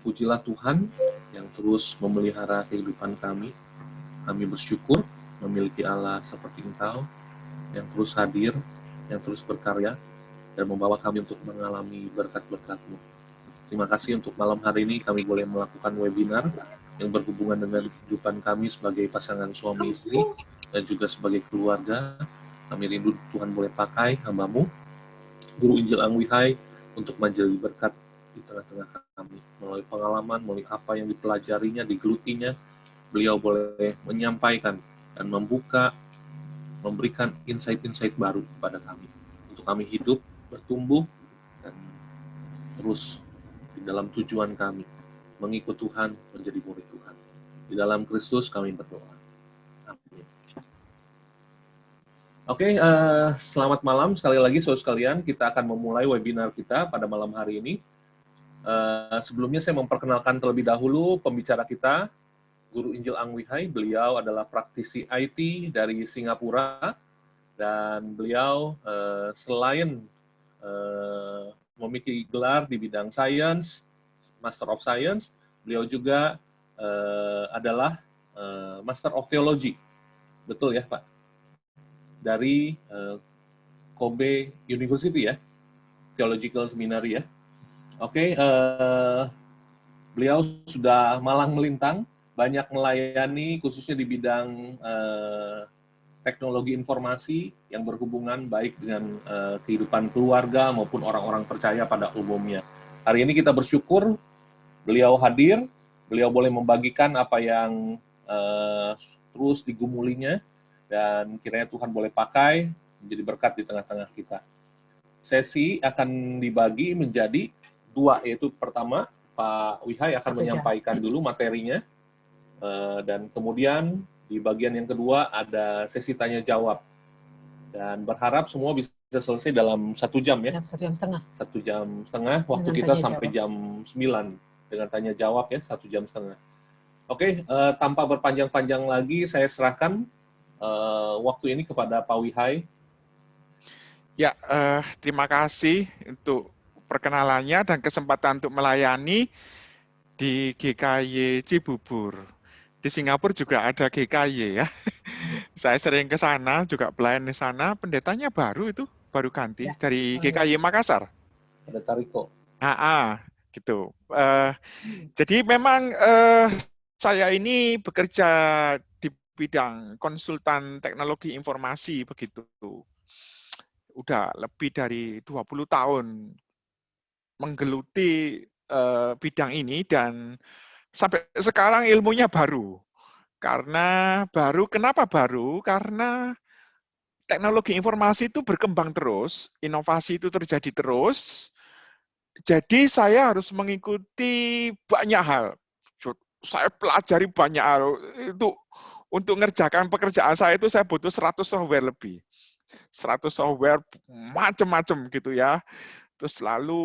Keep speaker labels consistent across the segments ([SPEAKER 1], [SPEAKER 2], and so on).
[SPEAKER 1] Pujilah Tuhan yang terus memelihara kehidupan kami. Kami bersyukur memiliki Allah seperti Engkau, yang terus hadir, yang terus berkarya, dan membawa kami untuk mengalami berkat-berkat-Mu. Terima kasih untuk malam hari ini kami boleh melakukan webinar yang berhubungan dengan kehidupan kami sebagai pasangan suami istri dan juga sebagai keluarga. Kami rindu Tuhan boleh pakai hamba-Mu, Guru Injil Ang Wihai, untuk menjadi berkat di tengah-tengah kami. Melalui pengalaman, melalui apa yang dipelajarinya, digelutinya, beliau boleh menyampaikan dan membuka, memberikan insight-insight baru kepada kami. Untuk kami hidup, bertumbuh, dan terus di dalam tujuan kami, mengikut Tuhan, menjadi murid Tuhan. Di dalam Kristus kami berdoa. Amin. Oke, selamat malam sekali lagi saudara sekalian. Kita akan memulai webinar kita pada malam hari ini. Sebelumnya saya memperkenalkan terlebih dahulu pembicara kita, Guru Injil Ang Wihai. Beliau adalah praktisi IT dari Singapura, dan beliau selain memiliki gelar di bidang Science, Master of Science, beliau juga adalah Master of Theology. Betul ya, Pak? Dari Kobe University ya, Theological Seminary ya. Oke, beliau sudah malang melintang, banyak melayani khususnya di bidang teknologi informasi yang berhubungan baik dengan kehidupan keluarga maupun orang-orang percaya pada umumnya. Hari ini kita bersyukur beliau hadir, beliau boleh membagikan apa yang terus digumulinya, dan kiranya Tuhan boleh pakai menjadi berkat di tengah-tengah kita. Sesi akan dibagi menjadi dua, yaitu pertama, Pak Wihai akan menyampaikan dulu materinya, dan kemudian di bagian yang kedua ada sesi tanya-jawab. Dan berharap semua bisa selesai dalam 1 jam ya.
[SPEAKER 2] 1 jam setengah.
[SPEAKER 1] 1 jam setengah, waktu dengan kita sampai jam 9 dengan tanya-jawab ya, 1 jam setengah. Oke, tanpa berpanjang-panjang lagi, saya serahkan waktu ini kepada Pak Wihai.
[SPEAKER 3] Ya, terima kasih untuk perkenalannya dan kesempatan untuk melayani di GKY Cibubur. Di Singapura juga ada GKY ya. Saya sering ke sana, juga pelayan di sana. Pendetanya baru ganti ya, dari GKY Makassar.
[SPEAKER 1] Ada Tariko.
[SPEAKER 3] Gitu. Jadi memang saya ini bekerja di bidang konsultan teknologi informasi begitu. Udah lebih dari 20 tahun menggeluti bidang ini, dan sampai sekarang ilmunya baru. Kenapa baru? Karena teknologi informasi itu berkembang terus, inovasi itu terjadi terus. Jadi saya harus mengikuti banyak hal. Saya pelajari banyak hal. Itu untuk mengerjakan pekerjaan saya itu saya butuh 100 software lebih. 100 software macam-macam gitu ya. Terus lalu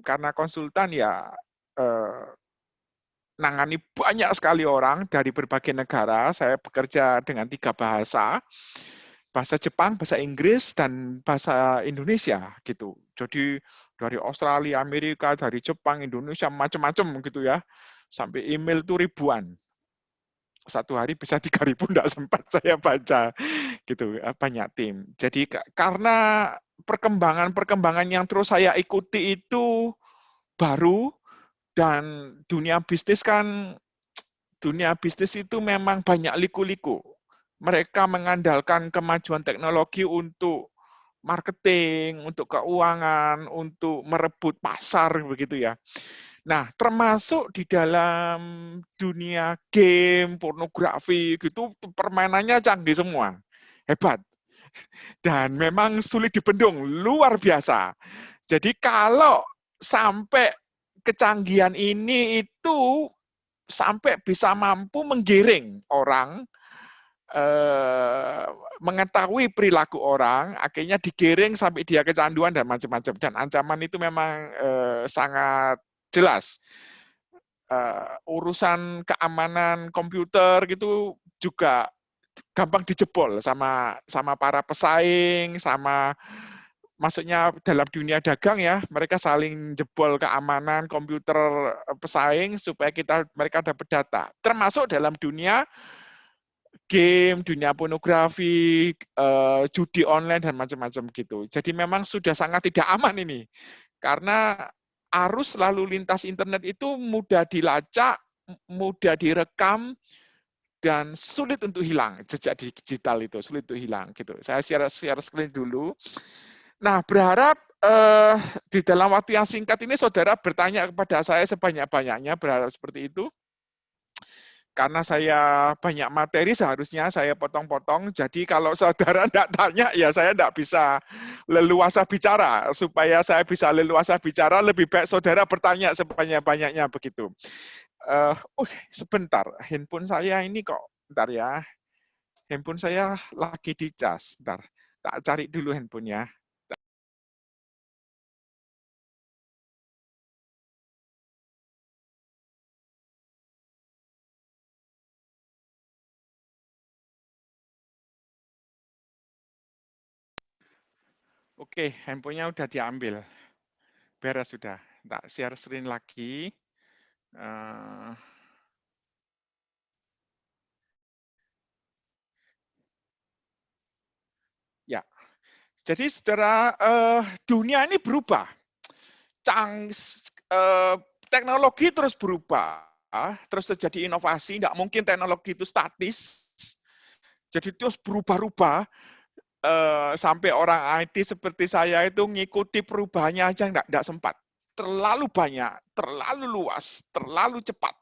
[SPEAKER 3] karena konsultan ya nangani banyak sekali orang dari berbagai negara. Saya bekerja dengan 3 bahasa. Bahasa Jepang, bahasa Inggris, dan bahasa Indonesia gitu. Jadi dari Australia, Amerika, dari Jepang, Indonesia, macam-macam gitu ya. Sampai email itu ribuan. Satu hari bisa 3.000 enggak sempat saya baca gitu, banyak tim. Jadi karena perkembangan yang terus saya ikuti itu baru, dan dunia bisnis itu memang banyak liku-liku. Mereka mengandalkan kemajuan teknologi untuk marketing, untuk keuangan, untuk merebut pasar begitu ya. Nah, termasuk di dalam dunia game, pornografi gitu, permainannya canggih semua. Hebat. Dan memang sulit dibendung, luar biasa. Jadi kalau sampai kecanggihan ini itu sampai bisa mampu menggiring orang, mengetahui perilaku orang, akhirnya digiring sampai dia kecanduan dan macam-macam. Dan ancaman itu memang sangat jelas. Urusan keamanan komputer gitu juga gampang dijebol sama para pesaing, sama maksudnya dalam dunia dagang ya, mereka saling jebol keamanan komputer pesaing supaya mereka dapat data. Termasuk dalam dunia game, dunia pornografi, judi online dan macam-macam gitu. Jadi memang sudah sangat tidak aman ini. Karena arus lalu lintas internet itu mudah dilacak, mudah direkam, dan sulit untuk hilang. Jejak digital itu sulit untuk hilang gitu. Saya share screen dulu. Nah, berharap di dalam waktu yang singkat ini saudara bertanya kepada saya sebanyak-banyaknya, berharap seperti itu. Karena saya banyak materi, seharusnya saya potong-potong. Jadi kalau saudara tidak tanya, ya saya tidak bisa leluasa bicara. Supaya saya bisa leluasa bicara, lebih baik saudara bertanya sebanyak-banyaknya begitu. Sebentar, handphone saya ini kok, bentar ya. Handphone saya lagi dicas, bentar. Tak cari dulu handphonenya. Oke, handphonenya udah diambil. Beres sudah. Tak share screen lagi. Ya, jadi saudara, dunia ini berubah. Teknologi terus berubah, terus terjadi inovasi. Tidak mungkin teknologi itu statis. Jadi terus berubah-ubah. Sampai orang IT seperti saya itu ngikuti perubahannya aja nggak sempat. Terlalu banyak, terlalu luas, terlalu cepat.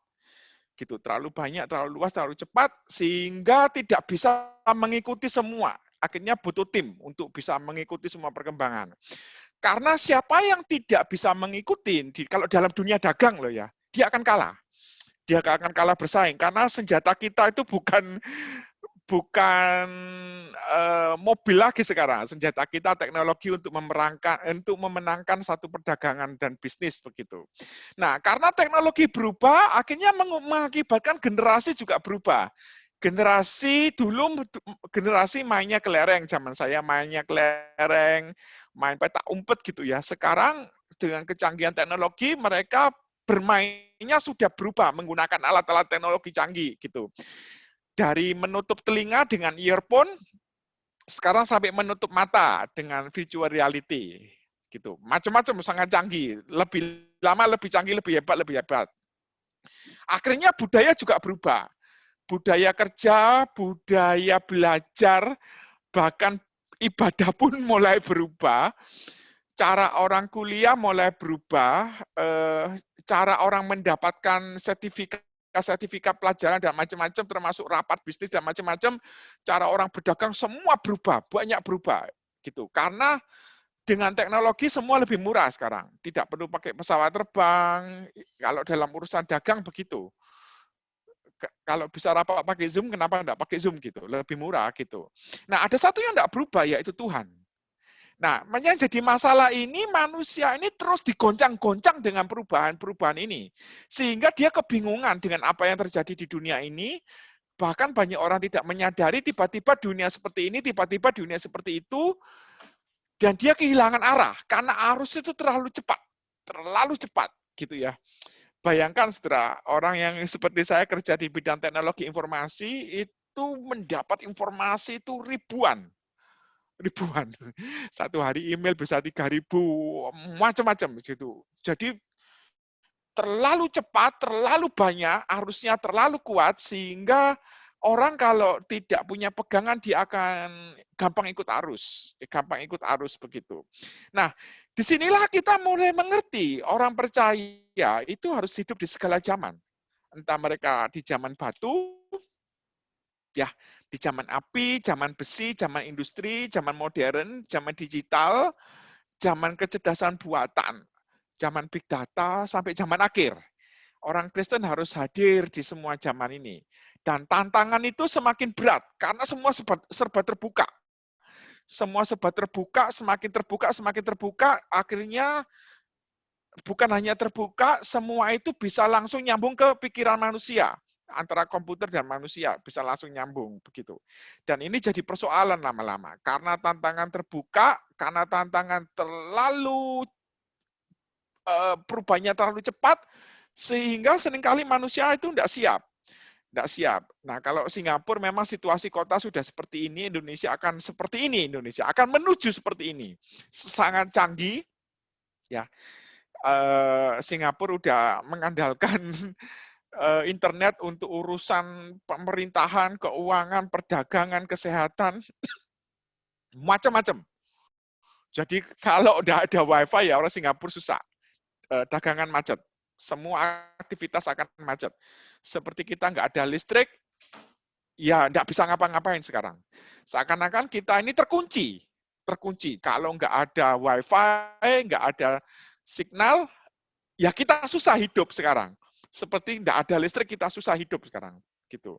[SPEAKER 3] Gitu, terlalu banyak, terlalu luas, terlalu cepat, sehingga tidak bisa mengikuti semua. Akhirnya butuh tim untuk bisa mengikuti semua perkembangan. Karena siapa yang tidak bisa mengikuti, kalau dalam dunia dagang loh ya, dia akan kalah. Dia akan kalah bersaing, karena senjata kita itu bukan mobil lagi sekarang. Senjata kita teknologi untuk memenangkan satu perdagangan dan bisnis begitu. Nah, karena teknologi berubah, akhirnya mengakibatkan generasi juga berubah. Generasi mainnya kelereng, zaman saya mainnya kelereng, main petak umpet gitu ya. Sekarang dengan kecanggihan teknologi, mereka bermainnya sudah berubah menggunakan alat-alat teknologi canggih gitu. Dari menutup telinga dengan earphone, sekarang sampai menutup mata dengan virtual reality gitu. Macam-macam, sangat canggih, lebih lama lebih canggih, lebih hebat. Akhirnya budaya juga berubah. Budaya kerja, budaya belajar, bahkan ibadah pun mulai berubah. Cara orang kuliah mulai berubah, cara orang mendapatkan sertifikat pelajaran dan macam-macam, termasuk rapat bisnis dan macam-macam, cara orang berdagang semua berubah, banyak berubah gitu. Karena dengan teknologi semua lebih murah sekarang, tidak perlu pakai pesawat terbang. Kalau dalam urusan dagang begitu. Kalau bisa rapat pakai Zoom, kenapa enggak pakai Zoom gitu? Lebih murah gitu. Nah, ada satu yang enggak berubah, yaitu Tuhan. Nah, yang jadi masalah ini manusia ini terus digoncang-goncang dengan perubahan-perubahan ini. Sehingga dia kebingungan dengan apa yang terjadi di dunia ini. Bahkan banyak orang tidak menyadari tiba-tiba dunia seperti ini, tiba-tiba dunia seperti itu. Dan dia kehilangan arah. Karena arus itu terlalu cepat. Terlalu cepat gitu ya. Bayangkan, saudara, orang yang seperti saya kerja di bidang teknologi informasi, itu mendapat informasi itu ribuan. Satu hari email bisa 3.000, macam-macam gitu. Jadi terlalu cepat, terlalu banyak, arusnya terlalu kuat, sehingga orang kalau tidak punya pegangan, dia akan gampang ikut arus begitu. Nah, disinilah kita mulai mengerti, orang percaya itu harus hidup di segala zaman. Entah mereka di zaman batu, ya, di zaman api, zaman besi, zaman industri, zaman modern, zaman digital, zaman kecerdasan buatan, zaman big data, sampai zaman akhir. Orang Kristen harus hadir di semua zaman ini. Dan tantangan itu semakin berat, karena semua serba terbuka. Semua serba terbuka, semakin terbuka, akhirnya bukan hanya terbuka, semua itu bisa langsung nyambung ke pikiran manusia. antara komputer dan manusia, bisa langsung nyambung begitu. Dan ini jadi persoalan lama-lama karena tantangan terbuka, karena tantangan terlalu perubahannya terlalu cepat, sehingga seringkali manusia itu tidak siap. Tidak siap. Nah, kalau Singapura memang situasi kota sudah seperti ini, Indonesia akan seperti ini, Indonesia akan menuju seperti ini. Sangat canggih, ya. Singapura udah mengandalkan internet untuk urusan pemerintahan, keuangan, perdagangan, kesehatan, macam-macam. Jadi kalau udah ada WiFi ya orang Singapura susah. Dagangan macet. Semua aktivitas akan macet. Seperti kita nggak ada listrik, ya nggak bisa ngapa-ngapain sekarang. Seakan-akan kita ini terkunci. Kalau nggak ada WiFi, nggak ada signal, ya kita susah hidup sekarang. Seperti nggak ada listrik, kita susah hidup sekarang. Gitu.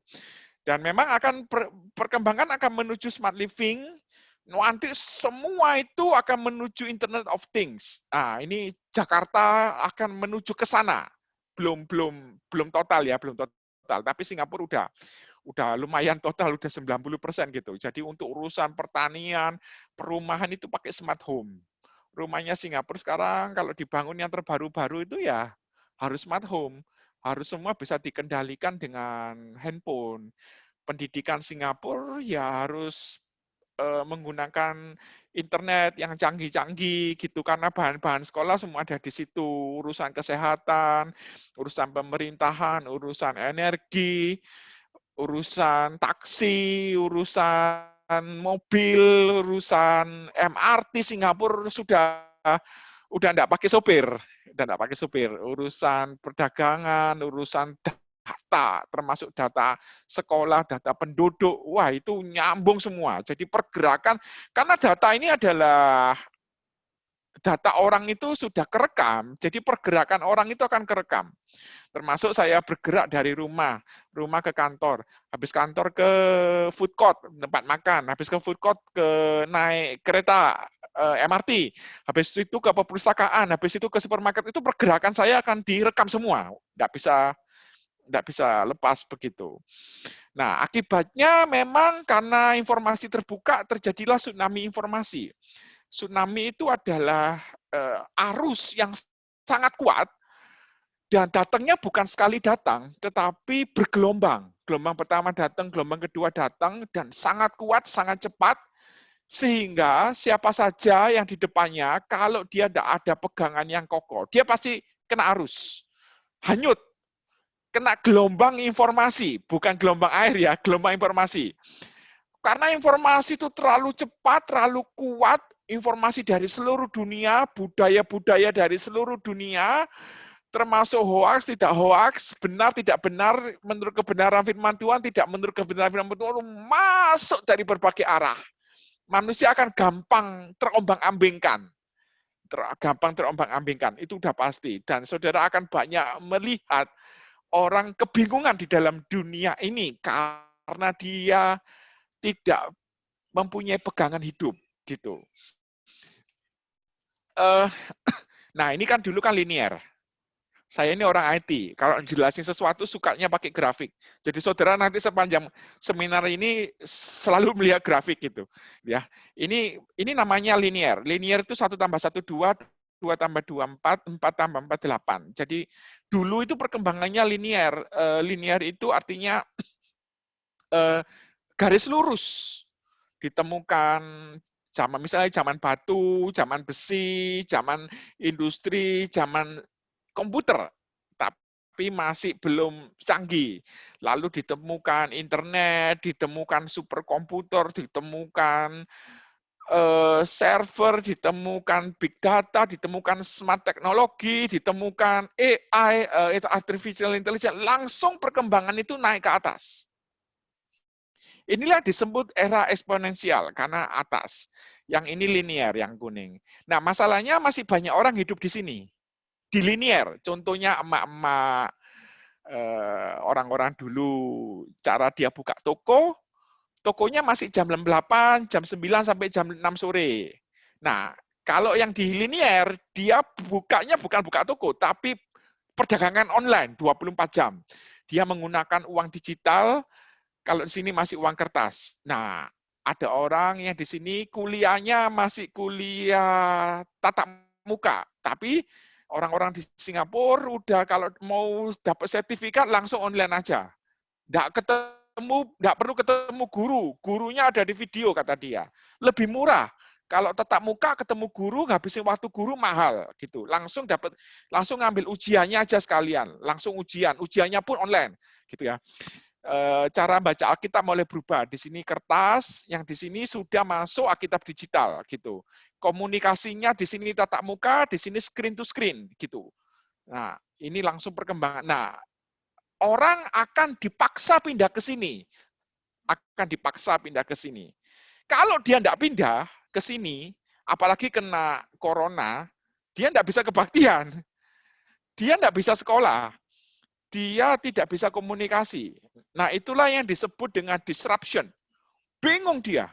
[SPEAKER 3] Dan memang akan perkembangan akan menuju smart living, nanti semua itu akan menuju Internet of Things. Nah, ini Jakarta akan menuju ke sana. Belum total ya, belum total. Tapi Singapura udah lumayan total, udah 90% gitu. Jadi untuk urusan pertanian, perumahan itu pakai smart home. Rumahnya Singapura sekarang kalau dibangun yang terbaru-baru itu ya harus smart home. Harus semua bisa dikendalikan dengan handphone. Pendidikan Singapura ya harus menggunakan internet yang canggih-canggih gitu karena bahan-bahan sekolah semua ada di situ, urusan kesehatan, urusan pemerintahan, urusan energi, urusan taksi, urusan mobil, urusan MRT Singapura udah enggak pakai sopir, urusan perdagangan, urusan data, termasuk data sekolah, data penduduk, wah itu nyambung semua. Jadi pergerakan, karena data ini adalah data orang itu sudah kerekam, jadi pergerakan orang itu akan kerekam. Termasuk saya bergerak dari rumah ke kantor, habis kantor ke food court, tempat makan, habis ke food court ke naik kereta MRT, habis itu ke perpustakaan, habis itu ke supermarket, itu pergerakan saya akan direkam semua, nggak bisa lepas begitu. Nah, akibatnya memang karena informasi terbuka terjadilah tsunami informasi. Tsunami itu adalah arus yang sangat kuat dan datangnya bukan sekali datang, tetapi bergelombang. Gelombang pertama datang, gelombang kedua datang, dan sangat kuat, sangat cepat, sehingga siapa saja yang di depannya, kalau dia tidak ada pegangan yang kokoh, dia pasti kena arus, hanyut, kena gelombang informasi, bukan gelombang air ya, gelombang informasi. Karena informasi itu terlalu cepat, terlalu kuat, informasi dari seluruh dunia, budaya-budaya dari seluruh dunia, termasuk hoaks, tidak hoaks, benar, tidak benar, menurut kebenaran firman Tuhan, tidak menurut kebenaran firman Tuhan, masuk dari berbagai arah. Manusia akan gampang terombang-ambingkan. Itu udah pasti. Dan saudara akan banyak melihat orang kebingungan di dalam dunia ini karena dia tidak mempunyai pegangan hidup gitu. Nah, ini kan dulu kan linear. Saya ini orang IT. Kalau jelasin sesuatu sukanya pakai grafik. Jadi saudara nanti sepanjang seminar ini selalu melihat grafik gitu. Ya, ini namanya linear. Linear itu 1 tambah 1 2, 2 tambah 2 4, 4 tambah 4 8. Jadi dulu itu perkembangannya linear. Linear itu artinya garis lurus. Ditemukan misalnya zaman batu, zaman besi, zaman industri, zaman komputer, tapi masih belum canggih. Lalu ditemukan internet, ditemukan superkomputer, ditemukan server, ditemukan big data, ditemukan smart teknologi, ditemukan AI, artificial intelligence, langsung perkembangan itu naik ke atas. Inilah disebut era eksponensial karena atas. Yang ini linear, yang kuning. Nah, masalahnya masih banyak orang hidup di sini. Di linear, contohnya emak-emak, orang-orang dulu, cara dia buka toko, tokonya masih jam 8, jam 9 sampai jam 6 sore. Nah, kalau yang di linear, dia bukanya bukan buka toko, tapi perdagangan online 24 jam. Dia menggunakan uang digital, kalau di sini masih uang kertas. Nah, ada orang yang di sini kuliahnya masih kuliah tatap muka, tapi orang-orang di Singapura udah kalau mau dapat sertifikat langsung online aja. Nggak perlu ketemu guru, gurunya ada di video kata dia. Lebih murah. Kalau tatap muka ketemu guru, ngabisin waktu guru mahal gitu. Langsung ngambil ujiannya aja sekalian, langsung ujiannya pun online gitu ya. Cara baca Alkitab mulai berubah. Di sini kertas, yang di sini sudah masuk Alkitab digital gitu. Komunikasinya di sini tatap muka, di sini screen to screen gitu. Nah, ini langsung perkembangan. Nah, orang akan dipaksa pindah ke sini. Kalau dia tidak pindah ke sini, apalagi kena corona, dia tidak bisa kebaktian. Dia tidak bisa sekolah. Dia tidak bisa komunikasi. Nah, itulah yang disebut dengan disruption. Bingung dia.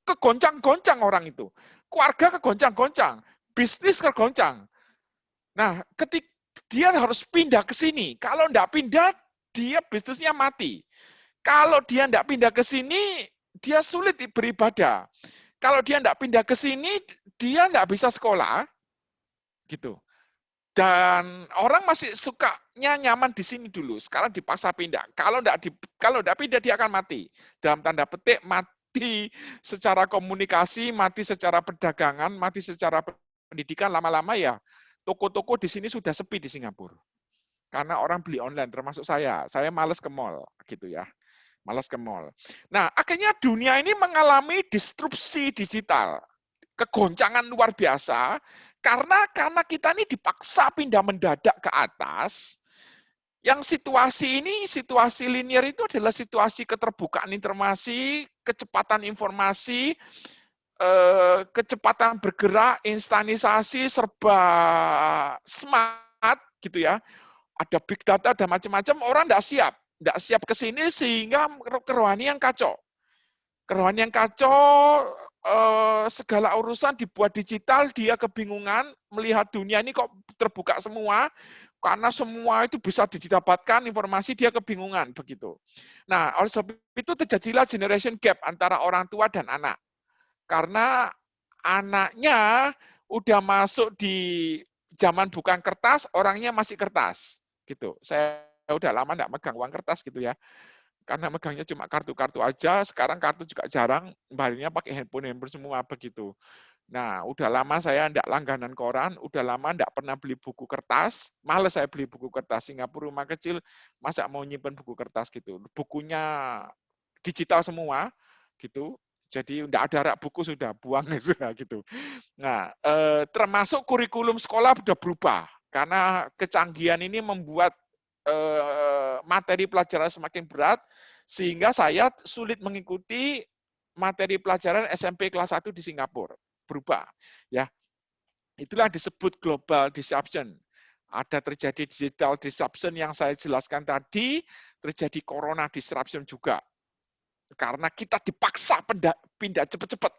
[SPEAKER 3] Kegoncang-goncang orang itu. Keluarga kegoncang-goncang. Bisnis kegoncang. Nah, ketika dia harus pindah ke sini. Kalau tidak pindah, dia bisnisnya mati. Kalau dia tidak pindah ke sini, dia sulit beribadah. Kalau dia tidak pindah ke sini, dia tidak bisa sekolah, gitu. Dan orang masih sukanya nyaman di sini dulu. Sekarang dipaksa pindah. Kalau tidak pindah, dia akan mati. Dalam tanda petik, mati secara komunikasi, mati secara perdagangan, mati secara pendidikan. Lama-lama ya, toko-toko di sini sudah sepi di Singapura. Karena orang beli online, termasuk saya. Saya malas ke mall, gitu ya. Malas ke mall. Nah, akhirnya dunia ini mengalami disrupsi digital. Kegoncangan luar biasa, karena kita ini dipaksa pindah mendadak ke atas. Yang situasi linear itu adalah situasi keterbukaan informasi, kecepatan informasi, kecepatan bergerak, instanisasi, serba smart, gitu ya. Ada big data, ada macam-macam, orang tidak siap ke sini sehingga kerohanian kacau. Kerohanian kacau, segala urusan dibuat digital, dia kebingungan melihat dunia ini kok terbuka semua, karena semua itu bisa didapatkan informasi, dia kebingungan begitu. Nah, oleh sebab itu terjadilah generation gap antara orang tua dan anak. Karena anaknya udah masuk di zaman bukan kertas, orangnya masih kertas. Gitu. Saya udah lama enggak megang uang kertas gitu ya. Karena megangnya cuma kartu-kartu aja, sekarang kartu juga jarang, bayarnya pakai handphone semua begitu. Nah, udah lama saya enggak langganan koran, udah lama enggak pernah beli buku kertas, males saya beli buku kertas. Singapura rumah kecil, masa mau nyimpen buku kertas gitu. Bukunya digital semua, gitu. Jadi enggak ada rak buku, sudah buang gitu. Nah, termasuk kurikulum sekolah sudah berubah karena kecanggihan ini membuat materi pelajaran semakin berat sehingga saya sulit mengikuti materi pelajaran SMP kelas 1 di Singapura. Berubah, ya. Itulah disebut global disruption. Ada terjadi digital disruption yang saya jelaskan tadi, terjadi corona disruption juga. Karena kita dipaksa pindah cepat-cepat.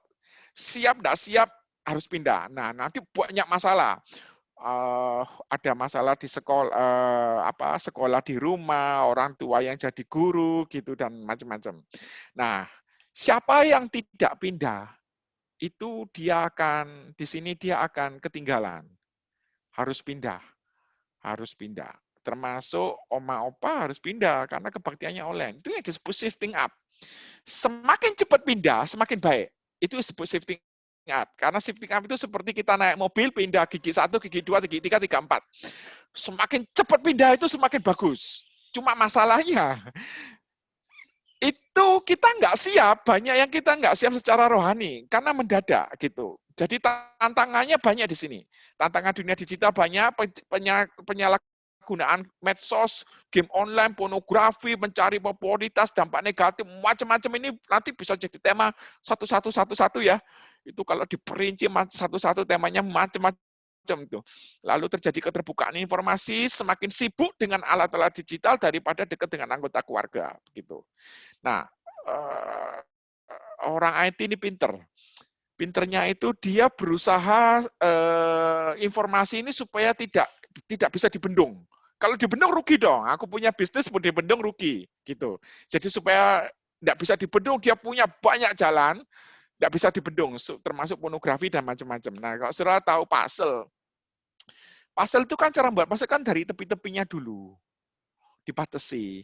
[SPEAKER 3] Siap enggak siap harus pindah. Nah, nanti banyak masalah. Ada masalah di sekolah di rumah, orang tua yang jadi guru gitu dan macam-macam. Nah, siapa yang tidak pindah itu dia akan di sini dia akan ketinggalan. Harus pindah. Termasuk oma opa harus pindah karena kebaktiannya online. Itu yang disebut shifting up. Semakin cepat pindah, semakin baik. Itu disebut shifting up. Karena shifting up itu seperti kita naik mobil, pindah gigi 1, gigi 2, gigi 3, 4. Semakin cepat pindah itu semakin bagus. Cuma masalahnya, itu kita nggak siap, banyak yang kita nggak siap secara rohani, karena mendadak gitu. Jadi tantangannya banyak di sini. Tantangan dunia digital banyak, penyalahgunaan medsos, game online, pornografi, mencari popularitas, dampak negatif, macam-macam ini nanti bisa jadi tema satu-satu ya. Itu kalau diperinci satu-satu temanya macam-macam itu. Lalu terjadi keterbukaan informasi, semakin sibuk dengan alat-alat digital daripada dekat dengan anggota keluarga, begitu. Nah, orang IT ini pinternya itu dia berusaha informasi ini supaya tidak bisa dibendung. Kalau dibendung rugi dong. Aku punya bisnis pun dibendung rugi gitu. Jadi supaya tidak bisa dibendung, dia punya banyak jalan, tidak bisa dibendung, termasuk pornografi dan macam-macam. Nah, kalau saudara tahu puzzle, puzzle itu kan cara membuat puzzle kan dari tepi-tepinya dulu, dibatasi,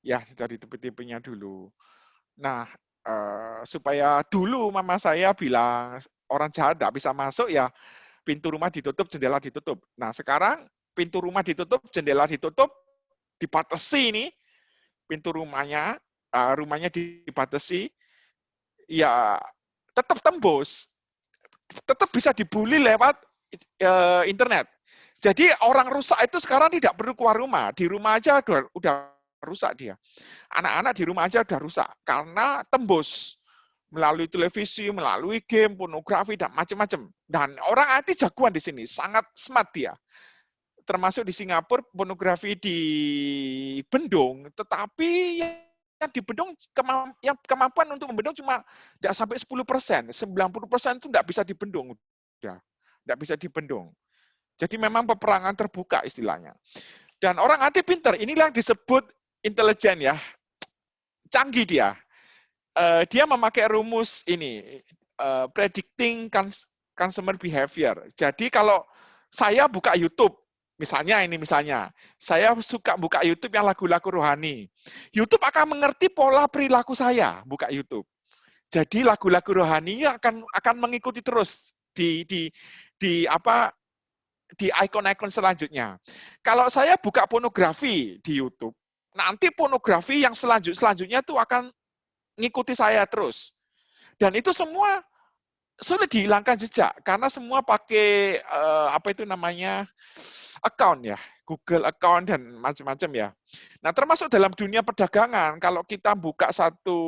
[SPEAKER 3] ya dari tepi-tepinya dulu. Nah, supaya dulu mama saya bilang orang jahat tidak bisa masuk, ya pintu rumah ditutup, jendela ditutup. Nah, sekarang pintu rumah ditutup, jendela ditutup, dibatasi ini, pintu rumahnya, rumahnya dibatasi, ya tetap tembus, tetap bisa dibully lewat internet. Jadi orang rusak itu sekarang tidak perlu keluar rumah, di rumah aja udah rusak dia. Anak-anak di rumah aja udah rusak karena tembus melalui televisi, melalui game, pornografi dan macam-macam. Dan orang IT jagoan di sini, sangat smart dia. Termasuk di Singapura pornografi dibendung, tetapi yang dibendung yang kemampuan untuk membendung cuma tidak sampai 10%, 90% itu tidak bisa dibendung, ya, tidak bisa dibendung. Jadi memang peperangan terbuka istilahnya. Dan orang IT pinter, inilah yang disebut intelijen ya, canggih dia. Dia memakai rumus ini, predicting consumer behavior. Jadi kalau saya buka YouTube, misalnya, saya suka buka YouTube yang lagu-lagu rohani. YouTube akan mengerti pola perilaku saya buka YouTube. Jadi lagu-lagu rohaninya akan mengikuti terus di ikon-ikon selanjutnya. Kalau saya buka pornografi di YouTube, nanti pornografi yang selanjutnya itu akan ngikuti saya terus. Dan itu semua sulit dihilangkan jejak karena semua pakai account ya, Google account dan macam-macam ya. Nah, termasuk dalam dunia perdagangan, kalau kita buka satu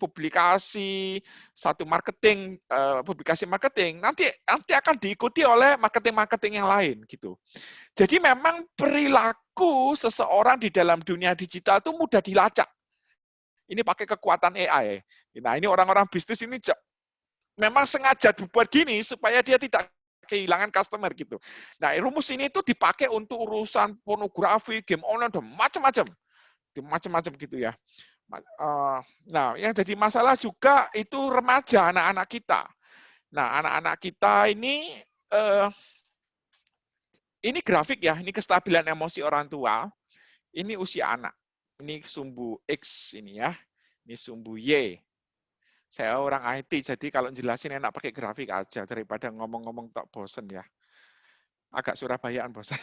[SPEAKER 3] publikasi, satu marketing, publikasi marketing, nanti akan diikuti oleh marketing-marketing yang lain gitu. Jadi memang perilaku seseorang di dalam dunia digital itu mudah dilacak. Ini pakai kekuatan AI. Nah, ini orang-orang bisnis ini memang sengaja dibuat gini supaya dia tidak kehilangan customer gitu. Nah, rumus ini itu dipakai untuk urusan pornografi, game online, dan macam-macam gitu ya. Nah, yang jadi masalah juga itu remaja, anak-anak kita. Nah, anak-anak kita ini grafik ya, ini kestabilan emosi orang tua, ini usia anak. Ini sumbu X ini ya, ini sumbu Y. Saya orang IT, jadi kalau jelasin enak pakai grafik aja daripada ngomong-ngomong tak bosen ya. Agak Surabayaan bosan.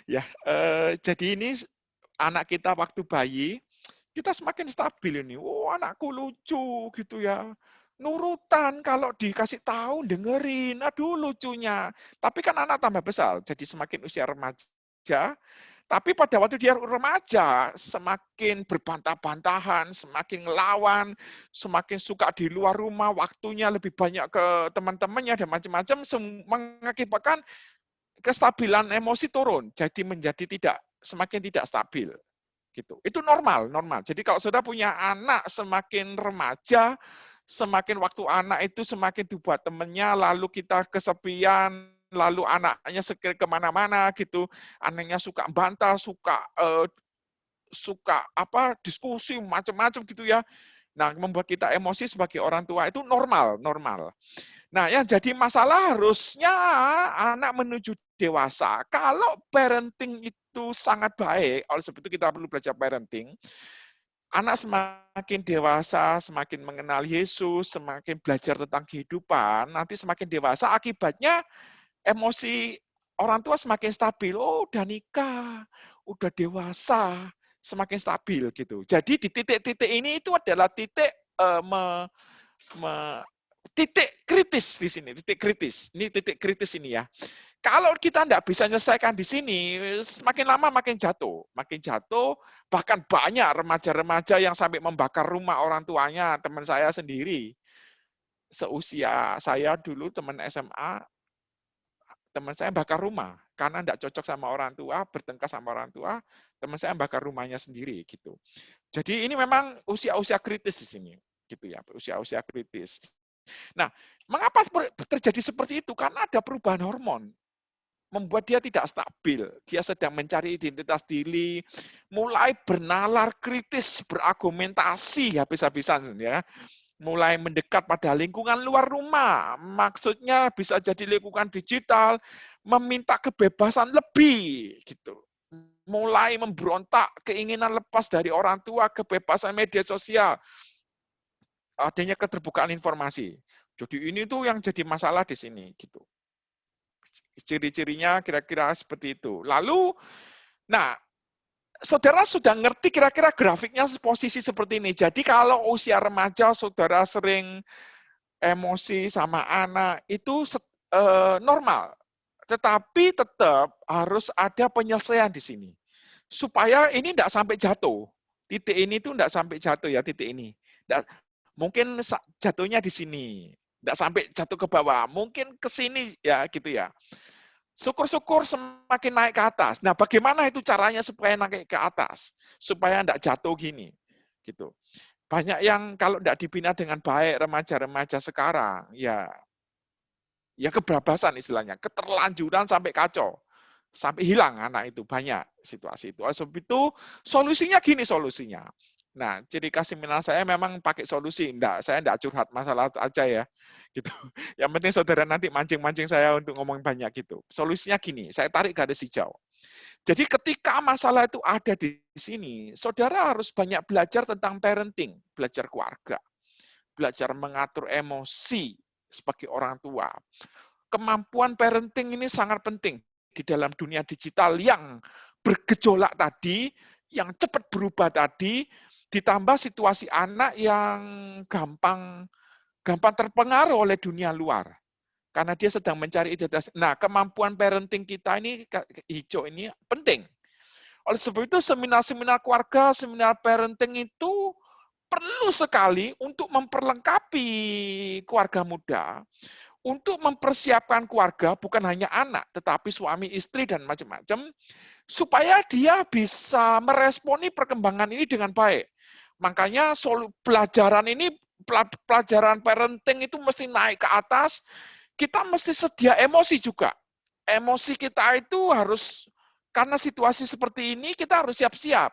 [SPEAKER 3] Ya, jadi ini anak kita waktu bayi, kita semakin stabil ini. Oh, anakku lucu gitu ya. Nurutan kalau dikasih tahu dengerin. Aduh lucunya. Tapi kan anak tambah besar, jadi semakin usia remaja. Tapi pada waktu dia remaja, semakin berbantah-bantahan, semakin ngelawan, semakin suka di luar rumah, waktunya lebih banyak ke teman-temannya dan macam-macam, mengakibatkan kestabilan emosi turun, jadi menjadi semakin tidak stabil. Gitu. Itu normal. Jadi kalau sudah punya anak semakin remaja, semakin waktu anak itu semakin dibuat temannya, lalu kita kesepian, lalu anaknya sekir kemana-mana gitu, anaknya suka bantah, suka diskusi macam-macam gitu ya. Nah, membuat kita emosi sebagai orang tua itu normal. Nah, yang jadi masalah harusnya anak menuju dewasa. Kalau parenting itu sangat baik, oleh sebab itu kita perlu belajar parenting. Anak semakin dewasa, semakin mengenal Yesus, semakin belajar tentang kehidupan, nanti semakin dewasa akibatnya emosi orang tua semakin stabil. Oh, udah nikah, udah dewasa, semakin stabil gitu. Jadi di titik-titik ini itu adalah titik titik kritis di sini, titik kritis. Ini titik kritis ini ya. Kalau kita tidak bisa menyelesaikan di sini, semakin lama makin jatuh, bahkan banyak remaja-remaja yang sampai membakar rumah orang tuanya. Teman saya sendiri, seusia saya dulu teman SMA, teman saya bakar rumah karena tidak cocok sama orang tua, bertengkar sama orang tua, teman saya bakar rumahnya sendiri gitu. Jadi ini memang usia-usia kritis di sini, gitu ya, usia-usia kritis. Nah, mengapa terjadi seperti itu? Karena ada perubahan hormon. membuat dia tidak stabil. Dia sedang mencari identitas diri, mulai bernalar kritis, berargumentasi habis-habisan ya. Mulai mendekat pada lingkungan luar rumah. Maksudnya bisa jadi lingkungan digital, meminta kebebasan lebih gitu. Mulai memberontak, keinginan lepas dari orang tua, kebebasan media sosial, adanya keterbukaan informasi. Jadi ini tuh yang jadi masalah di sini gitu. Ciri-cirinya kira-kira seperti itu. Lalu, nah, saudara sudah ngerti kira-kira grafiknya posisi seperti ini. Jadi kalau usia remaja saudara sering emosi sama anak itu normal. Tetapi tetap harus ada penyelesaian di sini. Supaya ini tidak sampai jatuh. Titik ini tuh tidak sampai jatuh ya, titik ini. Mungkin jatuhnya di sini. Tidak sampai jatuh ke bawah. Mungkin ke sini ya gitu ya. Syukur-syukur semakin naik ke atas. Nah, bagaimana itu caranya supaya naik ke atas? Supaya tidak jatuh gini. Gitu. Banyak yang kalau tidak dibina dengan baik remaja-remaja sekarang, ya kebebasan istilahnya, keterlanjuran sampai kacau. Sampai hilang anak itu, banyak situasi itu. Oleh sebab itu, solusinya gini solusinya. Nah, ciri khas seminar saya memang pakai solusi. Saya enggak curhat masalah aja ya. Gitu. Yang penting saudara nanti mancing-mancing saya untuk ngomong banyak gitu. Solusinya gini, saya tarik garis hijau. Jadi ketika masalah itu ada di sini, saudara harus banyak belajar tentang parenting, belajar keluarga, belajar mengatur emosi sebagai orang tua. Kemampuan parenting ini sangat penting di dalam dunia digital yang bergejolak tadi, yang cepat berubah tadi, ditambah situasi anak yang gampang terpengaruh oleh dunia luar. Karena dia sedang mencari identitas. Nah, kemampuan parenting kita ini, hijau ini penting. Oleh sebab itu, seminar-seminar keluarga, seminar parenting itu perlu sekali untuk memperlengkapi keluarga muda, untuk mempersiapkan keluarga, bukan hanya anak, tetapi suami, istri, dan macam-macam, supaya dia bisa meresponi perkembangan ini dengan baik. Makanya pelajaran ini, pelajaran parenting itu mesti naik ke atas, kita mesti sedia emosi juga. Emosi kita itu harus, karena situasi seperti ini, kita harus siap-siap.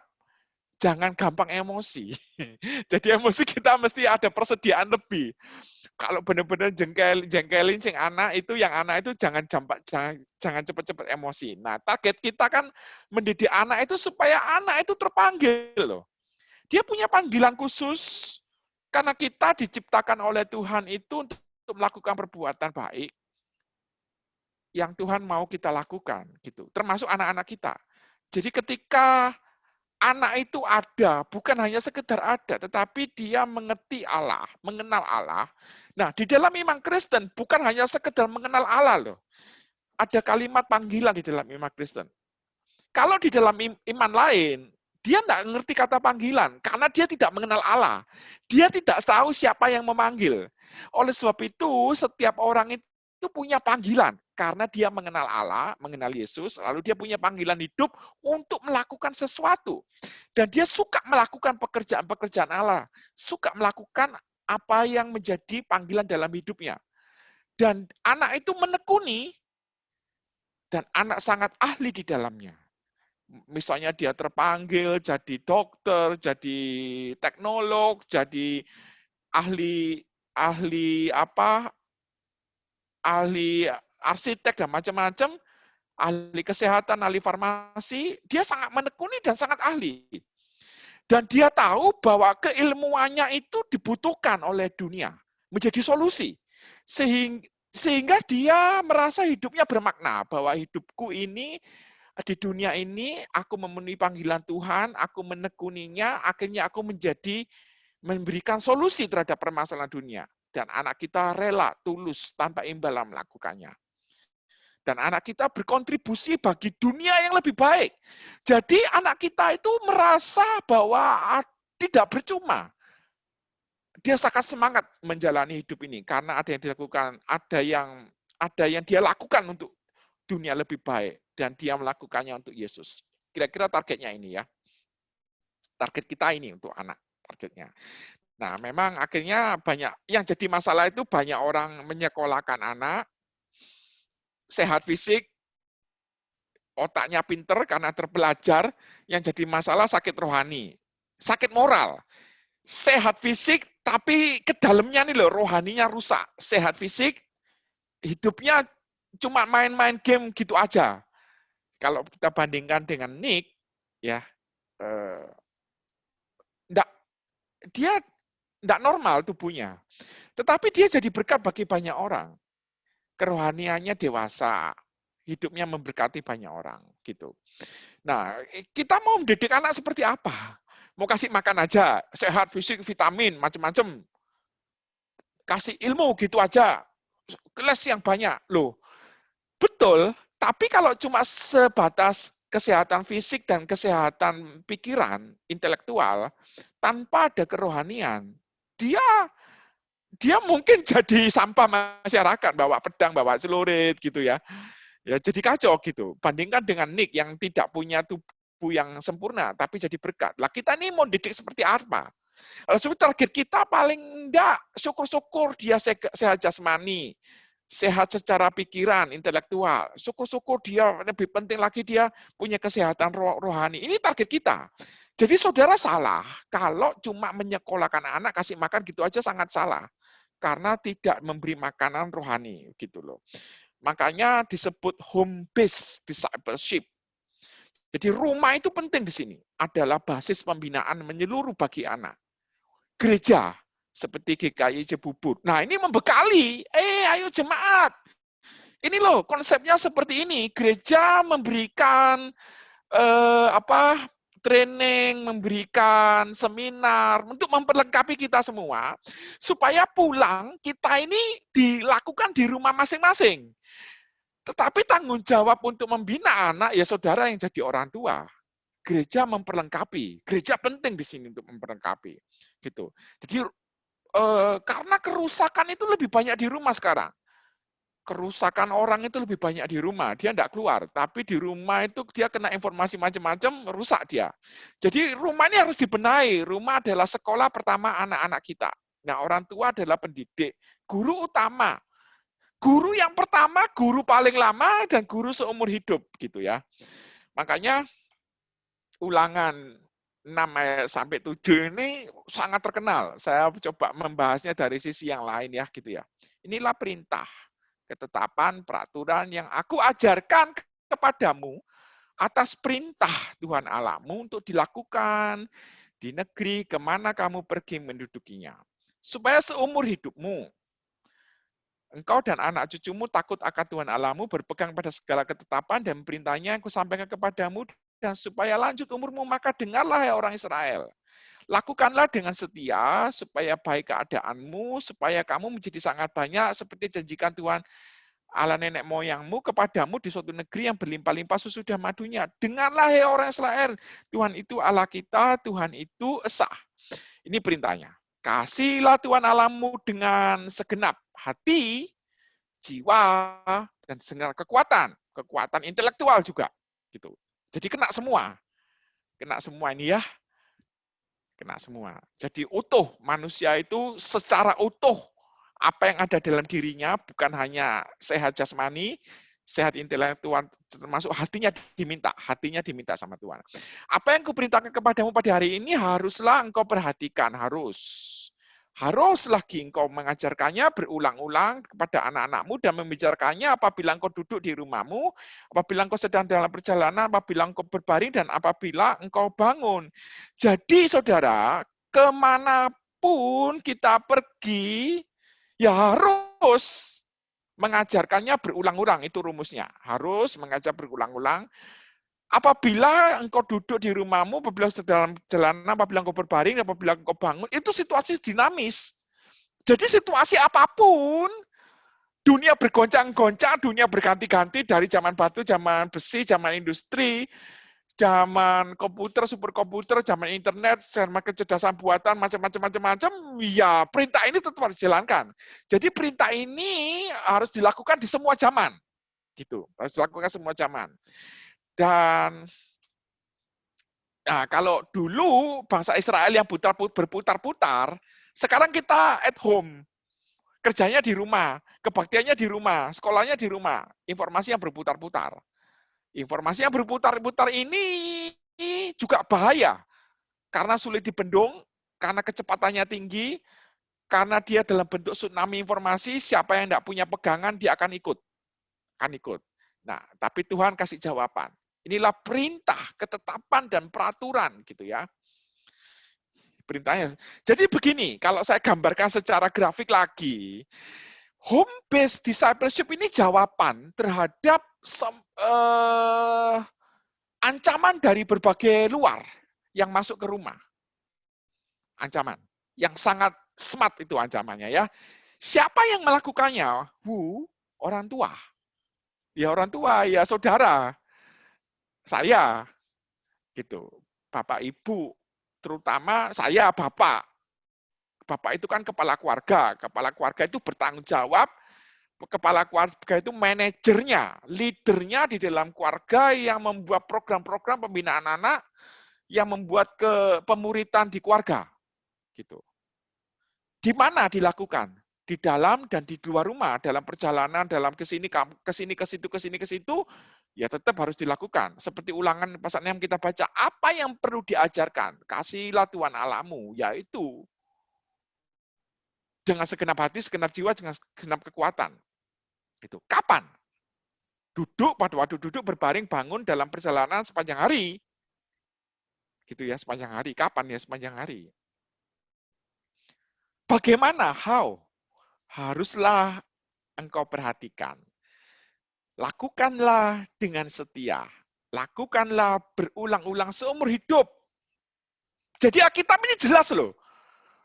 [SPEAKER 3] Jangan gampang emosi. Jadi emosi kita mesti ada persediaan lebih. Kalau benar-benar jengkelin sing anak itu, yang anak itu jangan cepat-cepat emosi. Nah, target kita kan mendidik anak itu supaya anak itu terpanggil loh. Dia punya panggilan khusus karena kita diciptakan oleh Tuhan itu untuk melakukan perbuatan baik yang Tuhan mau kita lakukan gitu. Termasuk anak-anak kita. Jadi ketika anak itu ada, bukan hanya sekedar ada, tetapi dia mengerti Allah, mengenal Allah. Nah, di dalam iman Kristen, bukan hanya sekedar mengenal Allah loh. Ada kalimat panggilan di dalam iman Kristen. Kalau di dalam iman lain, dia tidak mengerti kata panggilan, karena dia tidak mengenal Allah. Dia tidak tahu siapa yang memanggil. Oleh sebab itu, setiap orang itu punya panggilan, karena dia mengenal Allah, mengenal Yesus, lalu dia punya panggilan hidup untuk melakukan sesuatu. Dan dia suka melakukan pekerjaan-pekerjaan Allah, suka melakukan apa yang menjadi panggilan dalam hidupnya. Dan anak itu menekuni, dan anak sangat ahli di dalamnya. Misalnya dia terpanggil jadi dokter, jadi teknolog, jadi ahli arsitek dan macam-macam, ahli kesehatan, ahli farmasi, dia sangat menekuni dan sangat ahli. Dan dia tahu bahwa keilmuannya itu dibutuhkan oleh dunia, menjadi solusi. Sehingga dia merasa hidupnya bermakna, bahwa hidupku ini, di dunia ini, aku memenuhi panggilan Tuhan, aku menekuninya, akhirnya aku memberikan solusi terhadap permasalahan dunia. Dan anak kita rela, tulus, tanpa imbalan melakukannya. Dan anak kita berkontribusi bagi dunia yang lebih baik. Jadi anak kita itu merasa bahwa tidak percuma. Dia sangat semangat menjalani hidup ini karena ada yang dilakukan, ada yang dia lakukan untuk dunia lebih baik dan dia melakukannya untuk Yesus. Kira-kira targetnya ini ya. Target kita ini untuk anak targetnya. Nah, memang akhirnya banyak yang jadi masalah itu, banyak orang menyekolahkan anak sehat fisik, otaknya pinter karena terpelajar, yang jadi masalah sakit rohani, sakit moral. Sehat fisik, tapi ke dalamnya nih loh, rohaninya rusak. Sehat fisik, hidupnya cuma main-main game gitu aja. Kalau kita bandingkan dengan Nick, ya, dia enggak normal tubuhnya. Tetapi dia jadi berkat bagi banyak orang. Kerohaniannya dewasa, hidupnya memberkati banyak orang, gitu. Nah, kita mau mendidik anak seperti apa? Mau kasih makan aja, sehat, fisik, vitamin, macam-macam. Kasih ilmu gitu aja, kelas yang banyak. Loh, betul, tapi kalau cuma sebatas kesehatan fisik dan kesehatan pikiran, intelektual, tanpa ada kerohanian, dia mungkin jadi sampah masyarakat, bawa pedang, bawa celurit gitu ya. Ya jadi kacau gitu. Bandingkan dengan Nick yang tidak punya tubuh yang sempurna tapi jadi berkat. Lah kita ini mau didik seperti apa? Target kita paling enggak syukur-syukur dia sehat jasmani, sehat secara pikiran, intelektual. Syukur-syukur dia, lebih penting lagi dia punya kesehatan rohani. Ini target kita. Jadi saudara salah kalau cuma menyekolahkan anak kasih makan gitu aja, sangat salah. Karena tidak memberi makanan rohani gitu loh. Makanya disebut home based discipleship. Jadi rumah itu penting di sini, adalah basis pembinaan menyeluruh bagi anak. Gereja seperti GKI Cibubur. Nah, ini membekali, ayo jemaat. Ini loh konsepnya seperti ini. Gereja memberikan training, memberikan seminar untuk memperlengkapi kita semua supaya pulang kita ini dilakukan di rumah masing-masing. Tetapi tanggung jawab untuk membina anak ya saudara yang jadi orang tua. Gereja memperlengkapi. Gereja penting di sini untuk memperlengkapi. Gitu. Jadi karena kerusakan itu lebih banyak di rumah sekarang. Kerusakan orang itu lebih banyak di rumah. Dia tidak keluar, tapi di rumah itu dia kena informasi macam-macam, rusak dia. Jadi rumah ini harus dibenahi. Rumah adalah sekolah pertama anak-anak kita. Nah, orang tua adalah pendidik, guru utama. Guru yang pertama, guru paling lama, dan guru seumur hidup. Gitu ya. Makanya Ulangan 6 ayat sampai 7 ini sangat terkenal. Saya coba membahasnya dari sisi yang lain ya gitu ya. Inilah perintah, ketetapan, peraturan yang aku ajarkan kepadamu atas perintah Tuhan Allahmu untuk dilakukan di negeri kemana kamu pergi mendudukinya. Supaya seumur hidupmu, engkau dan anak cucumu takut akan Tuhan Allahmu, berpegang pada segala ketetapan dan perintahnya yang kusampaikan kepadamu, dan supaya lanjut umurmu, maka dengarlah ya orang Israel. Lakukanlah dengan setia, supaya baik keadaanmu, supaya kamu menjadi sangat banyak, seperti janjikan Tuhan Allah nenek moyangmu kepadamu di suatu negeri yang berlimpah-limpah susu dan madunya. Dengarlah ya orang Israel, Tuhan itu Allah kita, Tuhan itu esa. Ini perintahnya. Kasihlah Tuhan Allahmu dengan segenap hati, jiwa, dan segenap kekuatan intelektual juga. Gitu. Jadi kena semua ini ya, kena semua. Jadi utuh, manusia itu secara utuh, apa yang ada dalam dirinya, bukan hanya sehat jasmani, sehat intelektual, termasuk hatinya diminta sama Tuhan. Apa yang kuperintahkan kepadamu pada hari ini, haruslah engkau perhatikan, harus lagi engkau mengajarkannya berulang-ulang kepada anak-anakmu dan membicarakannya apabila engkau duduk di rumahmu, apabila engkau sedang dalam perjalanan, apabila engkau berbaring, dan apabila engkau bangun. Jadi saudara, kemanapun kita pergi, ya harus mengajarkannya berulang-ulang, itu rumusnya. Harus mengajar berulang-ulang. Apabila engkau duduk di rumahmu, apabila sedang perjalanan, apabila engkau berbaring, apabila engkau bangun, itu situasi dinamis. Jadi situasi apapun, dunia bergoncang-goncang, dunia berganti-ganti dari zaman batu, zaman besi, zaman industri, zaman komputer, superkomputer, zaman internet, zaman kecerdasan buatan, macam-macam, ya perintah ini tetap harus dijalankan. Jadi perintah ini harus dilakukan di semua zaman. Gitu, harus dilakukan semua zaman. Dan nah, kalau dulu bangsa Israel yang berputar-putar, sekarang kita at home. Kerjanya di rumah, kebaktiannya di rumah, sekolahnya di rumah, informasi yang berputar-putar. Informasi yang berputar-putar ini juga bahaya, karena sulit dibendung, karena kecepatannya tinggi, karena dia dalam bentuk tsunami informasi, siapa yang tidak punya pegangan, dia akan ikut. Nah, tapi Tuhan kasih jawaban. Inilah perintah, ketetapan, dan peraturan, gitu ya. Perintahnya. Jadi begini, kalau saya gambarkan secara grafik lagi, home based discipleship ini jawaban terhadap ancaman dari berbagai luar yang masuk ke rumah. Ancaman yang sangat smart itu ancamannya ya. Siapa yang melakukannya? Orang tua. Ya orang tua, ya saudara. Saya gitu. Bapak Ibu, terutama saya bapak. Bapak itu kan kepala keluarga. Kepala keluarga itu bertanggung jawab. Kepala keluarga itu manajernya, leadernya di dalam keluarga yang membuat program-program pembinaan anak, yang membuat pemuritan di keluarga. Gitu. Di mana dilakukan? Di dalam dan di luar rumah, dalam perjalanan, dalam ke sini, ke situ, ya tetap harus dilakukan. Seperti ulangan pasal 6 kita baca, apa yang perlu diajarkan? Kasihilah Tuhan Allahmu, yaitu dengan segenap hati, segenap jiwa, dengan segenap kekuatan. Itu. Kapan? Duduk, pada waktu duduk, berbaring, bangun dalam perjalanan sepanjang hari. Gitu ya, sepanjang hari. Kapan ya sepanjang hari? Bagaimana? How? Haruslah engkau perhatikan. Lakukanlah dengan setia. Lakukanlah berulang-ulang seumur hidup. Jadi Alkitab ini jelas loh.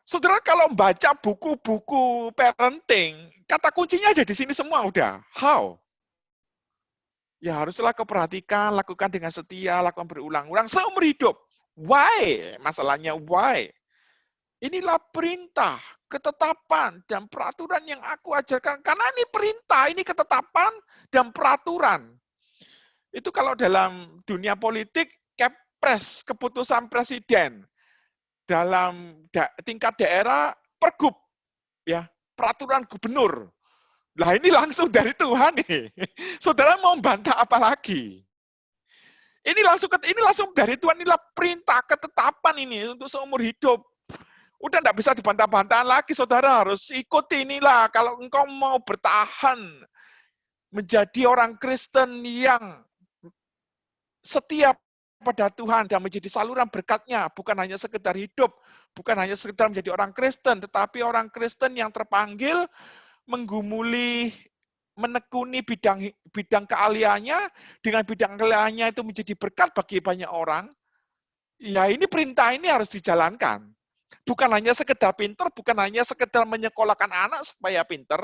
[SPEAKER 3] Saudara kalau baca buku-buku parenting, kata kuncinya ada di sini semua udah. How? Ya haruslah kau perhatikan, lakukan dengan setia, lakukan berulang-ulang seumur hidup. Why? Masalahnya why? Inilah perintah, ketetapan, dan peraturan yang aku ajarkan. Karena ini perintah, ini ketetapan, dan peraturan. Itu kalau dalam dunia politik, kepres, keputusan presiden. Dalam tingkat daerah, pergub, ya, peraturan gubernur. Nah ini langsung dari Tuhan nih. Saudara mau membantah apa lagi? Ini langsung dari Tuhan, inilah perintah, ketetapan ini untuk seumur hidup. Udah enggak bisa dibantah-bantah lagi, saudara harus ikuti inilah. Kalau engkau mau bertahan menjadi orang Kristen yang setia pada Tuhan dan menjadi saluran berkat-Nya, bukan hanya sekedar hidup, bukan hanya sekedar menjadi orang Kristen, tetapi orang Kristen yang terpanggil menggumuli, menekuni bidang keahliannya, dengan bidang keahliannya itu menjadi berkat bagi banyak orang. Ya ini perintah ini harus dijalankan. Bukan hanya sekedar pinter, bukan hanya sekedar menyekolahkan anak supaya pinter,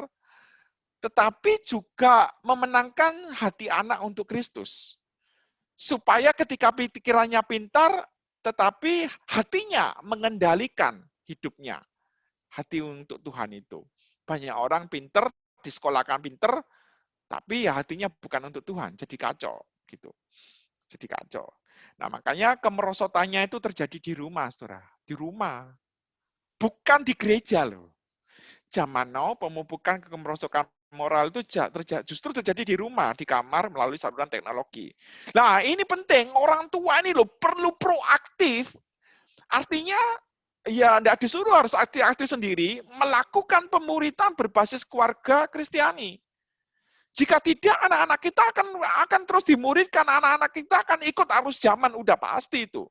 [SPEAKER 3] tetapi juga memenangkan hati anak untuk Kristus. Supaya ketika pikirannya pintar, tetapi hatinya mengendalikan hidupnya. Hati untuk Tuhan itu. Banyak orang pinter, disekolahkan pinter, tapi ya hatinya bukan untuk Tuhan, jadi kacau. Gitu. Jadi kacau. Nah makanya kemerosotannya itu terjadi di rumah, saudara. Di rumah. Bukan di gereja loh. Zaman now pemupukan kemerosotan moral itu justru terjadi di rumah, di kamar melalui saluran teknologi. Nah ini penting, orang tua ini loh perlu proaktif. Artinya ya tidak disuruh harus aktif-aktif sendiri, melakukan pemuritan berbasis keluarga Kristiani. Jika tidak, anak-anak kita akan terus dimuridkan, anak-anak kita akan ikut arus zaman, udah pasti itu.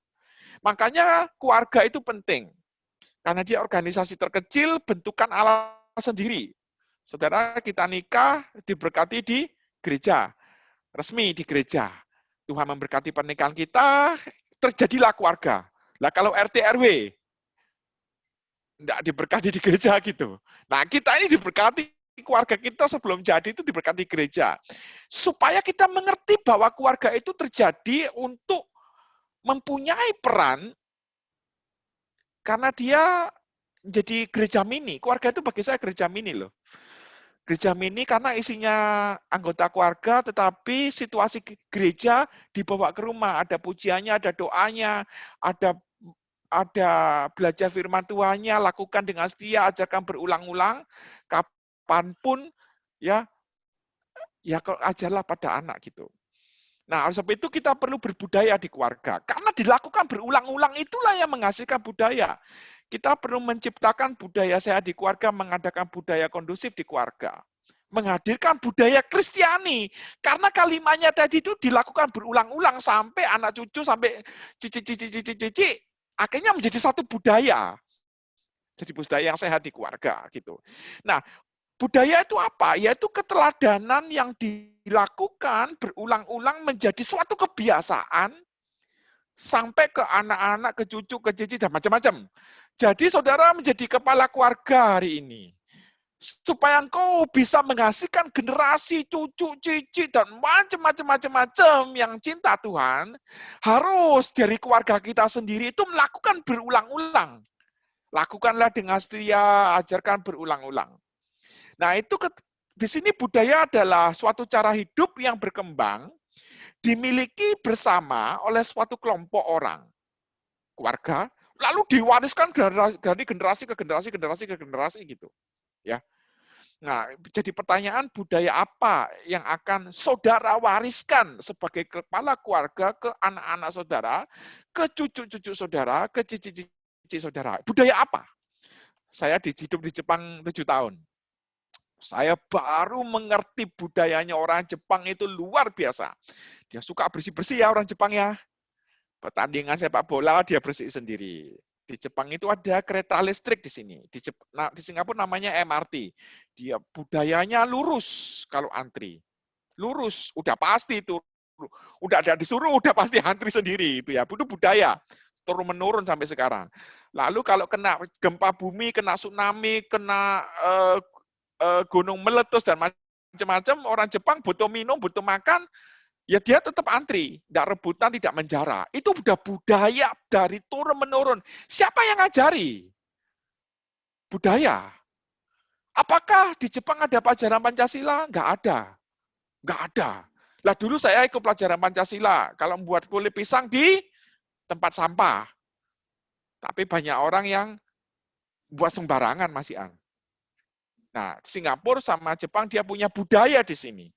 [SPEAKER 3] Makanya keluarga itu penting. Karena dia organisasi terkecil, bentukan Allah sendiri. Saudara, kita nikah, diberkati di gereja. Resmi di gereja. Tuhan memberkati pernikahan kita, terjadilah keluarga. Nah, kalau RT RW, enggak diberkati di gereja gitu. Nah, kita ini diberkati, keluarga kita sebelum jadi itu diberkati gereja. Supaya kita mengerti bahwa keluarga itu terjadi untuk mempunyai peran karena dia jadi gereja mini. Keluarga itu bagi saya gereja mini loh. Gereja mini karena isinya anggota keluarga, tetapi situasi gereja dibawa ke rumah. Ada pujiannya, ada doanya, ada belajar firman Tuhannya, lakukan dengan setia, ajarkan berulang-ulang, kapanpun, ya ajarlah pada anak gitu. Nah, oleh sebab itu kita perlu berbudaya di keluarga. Karena dilakukan berulang-ulang itulah yang menghasilkan budaya. Kita perlu menciptakan budaya sehat di keluarga, mengadakan budaya kondusif di keluarga. Menghadirkan budaya Kristiani. Karena kalimatnya tadi itu dilakukan berulang-ulang sampai anak cucu, sampai cici. Akhirnya menjadi satu budaya. Jadi budaya yang sehat di keluarga. Gitu. Nah, budaya itu apa? Yaitu keteladanan yang dilakukan berulang-ulang menjadi suatu kebiasaan sampai ke anak-anak, ke cucu, ke cici, dan macam-macam. Jadi saudara menjadi kepala keluarga hari ini. Supaya engkau bisa menghasilkan generasi cucu, cici, dan macam-macam yang cinta Tuhan, harus dari keluarga kita sendiri itu melakukan berulang-ulang. Lakukanlah dengan setia, ajarkan berulang-ulang. Nah, itu di sini budaya adalah suatu cara hidup yang berkembang, dimiliki bersama oleh suatu kelompok orang, keluarga, lalu diwariskan dari generasi ke generasi gitu, ya. Nah, jadi pertanyaan, budaya apa yang akan saudara wariskan sebagai kepala keluarga ke anak-anak saudara, ke cucu-cucu saudara, ke cici-cici saudara? Budaya apa? Saya hidup di Jepang 7 tahun. Saya baru mengerti budayanya orang Jepang itu luar biasa. Dia suka bersih-bersih ya orang Jepang ya. Pertandingan sepak bola dia bersih sendiri. Di Jepang itu ada kereta listrik di sini. Di Singapura namanya MRT. Dia budayanya lurus kalau antri. Lurus, udah pasti itu. Udah ada disuruh, udah pasti antri sendiri itu ya. Itu budaya. Turun-menurun sampai sekarang. Lalu kalau kena gempa bumi, kena tsunami, kena gunung meletus dan macam-macam, orang Jepang butuh minum, butuh makan, ya dia tetap antri, tidak rebutan, tidak menjara. Itu udah budaya dari turun-menurun. Siapa yang ngajari? Budaya. Apakah di Jepang ada pelajaran Pancasila? Nggak ada. Nggak ada. Lah dulu saya ikut pelajaran Pancasila, kalau membuat kulit pisang di tempat sampah. Tapi banyak orang yang buat sembarangan, Mas Ian. Nah, Singapura sama Jepang dia punya budaya di sini.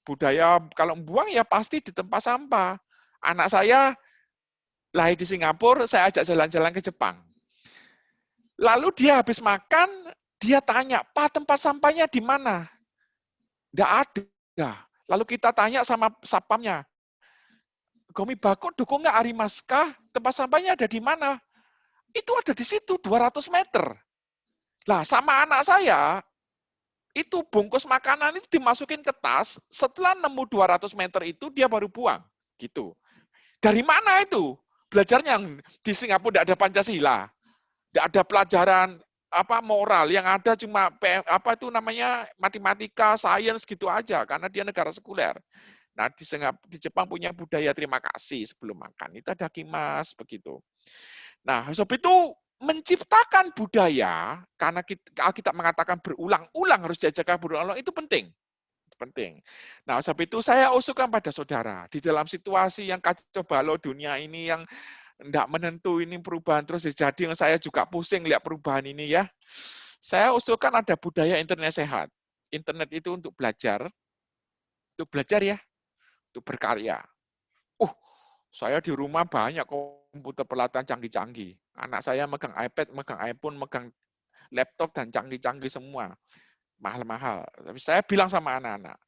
[SPEAKER 3] Budaya kalau buang ya pasti di tempat sampah. Anak saya lahir di Singapura, saya ajak jalan-jalan ke Jepang. Lalu dia habis makan, dia tanya, "Pak, tempat sampahnya di mana?" Nggak ada. Lalu kita tanya sama satpamnya, "Gomi Bako dukung nggak Arimaska? Tempat sampahnya ada di mana?" Itu ada di situ, 200 meter. Lah, sama anak saya, itu bungkus makanan itu dimasukin ke tas, setelah nemu 200 meter itu dia baru buang. Gitu. Dari mana itu? Belajarnya di Singapura tidak ada Pancasila. Tidak ada pelajaran moral, yang ada cuma matematika, sains gitu aja karena dia negara sekuler. Nah, di Jepang punya budaya terima kasih sebelum makan. Itu ada kimas begitu. Nah, sebab itu menciptakan budaya, karena kita mengatakan berulang-ulang harus diajarkan berulang-ulang, itu penting. Penting. Nah, sebab itu saya usulkan pada saudara, di dalam situasi yang kacau balau dunia ini yang tidak menentu, ini perubahan terus terjadi, yang saya juga pusing lihat perubahan ini ya. Saya usulkan ada budaya internet sehat. Internet itu untuk belajar ya, untuk berkarya. Saya di rumah banyak komputer peralatan canggih-canggih. Anak saya megang iPad, megang iPhone, megang laptop dan canggih-canggih semua. Mahal-mahal. Tapi saya bilang sama anak-anak,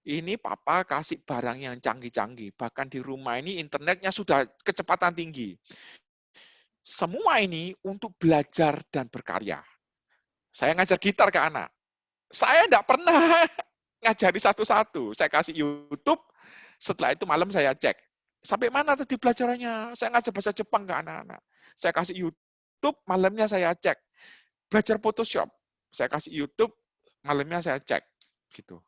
[SPEAKER 3] ini papa kasih barang yang canggih-canggih. Bahkan di rumah ini internetnya sudah kecepatan tinggi. Semua ini untuk belajar dan berkarya. Saya ngajar gitar ke anak. Saya tidak pernah ngajari satu-satu. Saya kasih YouTube, setelah itu malam saya cek. Sampai mana tadi pelajarannya? Saya ngajar bahasa Jepang ke anak-anak. Saya kasih YouTube, malamnya saya cek. Belajar Photoshop. Saya kasih YouTube, malamnya saya cek. Gitu.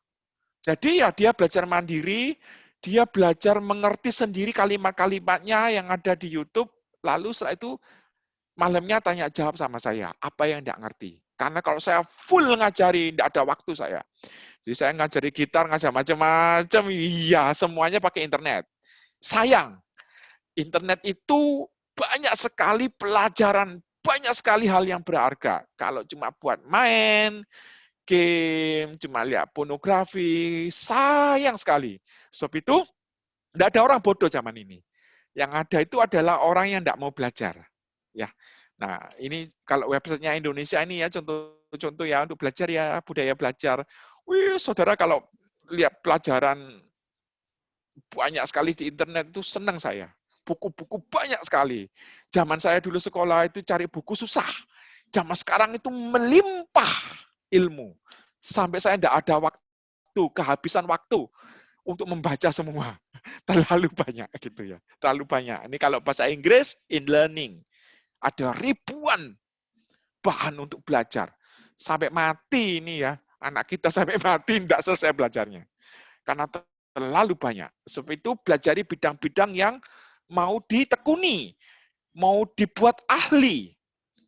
[SPEAKER 3] Jadi ya dia belajar mandiri, dia belajar mengerti sendiri kalimat-kalimatnya yang ada di YouTube, lalu setelah itu malamnya tanya jawab sama saya, apa yang tidak ngerti. Karena kalau saya full ngajari, tidak ada waktu saya. Jadi saya ngajari gitar, ngajar macam-macam, iya semuanya pakai internet. Sayang, internet itu banyak sekali pelajaran, banyak sekali hal yang berharga. Kalau cuma buat main, game, cuma lihat pornografi, sayang sekali. Sebab itu, Tidak ada orang bodoh zaman ini. Yang ada itu adalah orang yang tidak mau belajar. Ya. Nah, ini kalau websitenya Indonesia ini ya contoh ya untuk belajar ya budaya belajar. Wih, saudara kalau lihat pelajaran banyak sekali di internet itu senang saya. Buku-buku banyak sekali. Zaman saya dulu sekolah itu cari buku susah. Zaman sekarang itu melimpah ilmu. Sampai saya tidak ada waktu, kehabisan waktu untuk membaca semua. Terlalu banyak gitu ya. Terlalu banyak. Ini kalau bahasa Inggris, in-learning. Ada ribuan bahan untuk belajar. Sampai mati ini ya. Anak kita sampai mati tidak selesai belajarnya. Karena terlalu banyak. Sebab itu belajari bidang-bidang yang mau ditekuni. Mau dibuat ahli.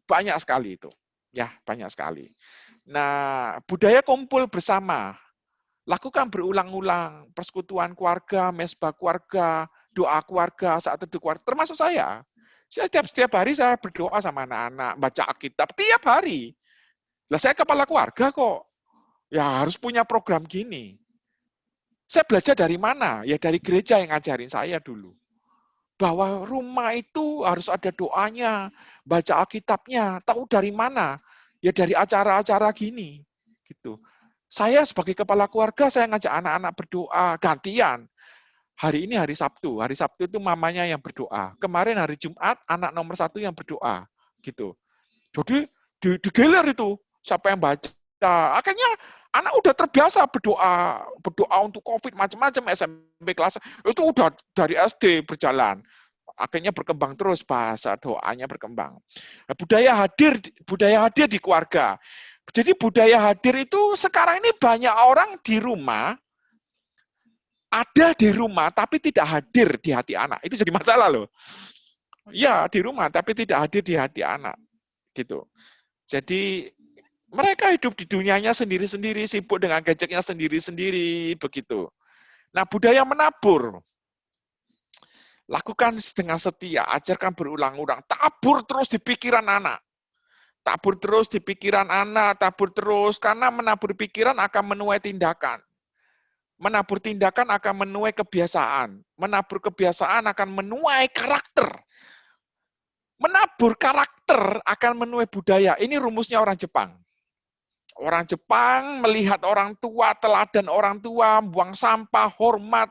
[SPEAKER 3] Banyak sekali itu. Ya, banyak sekali. Nah, budaya kumpul bersama. Lakukan berulang-ulang, persekutuan keluarga, mesbah keluarga, doa keluarga, saat teduh keluarga, termasuk saya. Saya setiap hari saya berdoa sama anak-anak, baca Alkitab tiap hari. Lah saya kepala keluarga kok. Ya harus punya program gini. Saya belajar dari mana? Ya dari gereja yang ngajarin saya dulu. Bahwa rumah itu harus ada doanya, baca Alkitabnya. Tahu dari mana? Ya dari acara-acara gini. Gitu. Saya sebagai kepala keluarga, saya ngajak anak-anak berdoa, gantian. Hari ini hari Sabtu. Hari Sabtu itu mamanya yang berdoa. Kemarin hari Jumat, anak nomor 1 yang berdoa. Gitu. Jadi digelar itu. Siapa yang baca. Akhirnya anak udah terbiasa berdoa untuk COVID macam-macam, SMP kelas. Itu udah dari SD berjalan. Akhirnya berkembang terus bahasa doanya berkembang. Budaya hadir di keluarga. Jadi budaya hadir itu sekarang ini banyak orang di rumah, ada di rumah tapi tidak hadir di hati anak. Itu jadi masalah loh. Ya, di rumah tapi tidak hadir di hati anak. Gitu. Jadi mereka hidup di dunianya sendiri-sendiri, sibuk dengan gadgetnya sendiri-sendiri, begitu. Nah, budaya menabur. Lakukan dengan setia, ajarkan berulang-ulang, tabur terus di pikiran anak. Tabur terus di pikiran anak, tabur terus, karena menabur pikiran akan menuai tindakan. Menabur tindakan akan menuai kebiasaan. Menabur kebiasaan akan menuai karakter. Menabur karakter akan menuai budaya. Ini rumusnya orang Jepang. Orang Jepang melihat orang tua, teladan orang tua, buang sampah, hormat.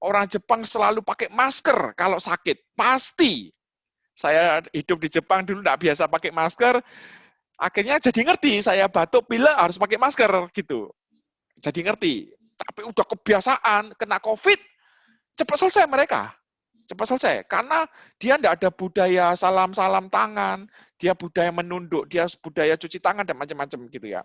[SPEAKER 3] Orang Jepang selalu pakai masker kalau sakit. Pasti. Saya hidup di Jepang dulu tidak biasa pakai masker. Akhirnya jadi ngerti, saya batuk, pilek harus pakai masker gitu. Jadi ngerti. Tapi udah kebiasaan, kena COVID, cepat selesai mereka. Cepat selesai. Karena dia tidak ada budaya salam-salam tangan, dia budaya menunduk, dia budaya cuci tangan, dan macam-macam gitu ya.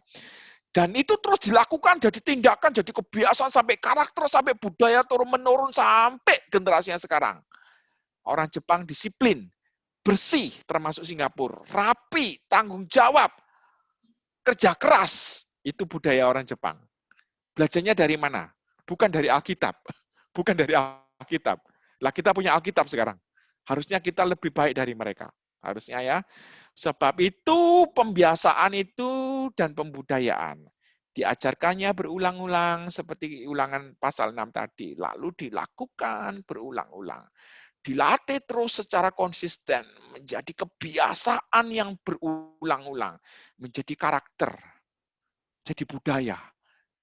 [SPEAKER 3] Dan itu terus dilakukan, jadi tindakan, jadi kebiasaan, sampai karakter, sampai budaya turun-menurun, sampai generasinya sekarang. Orang Jepang disiplin, bersih, termasuk Singapura, rapi, tanggung jawab, kerja keras, itu budaya orang Jepang. Belajarnya dari mana? Bukan dari Alkitab. Bukan dari Alkitab. Lah kita punya Alkitab sekarang. Harusnya kita lebih baik dari mereka. Harusnya ya. Sebab itu pembiasaan itu dan pembudayaan. Diajarkannya berulang-ulang seperti ulangan pasal 6 tadi. Lalu dilakukan berulang-ulang. Dilatih terus secara konsisten. Menjadi kebiasaan yang berulang-ulang. Menjadi karakter. Jadi budaya.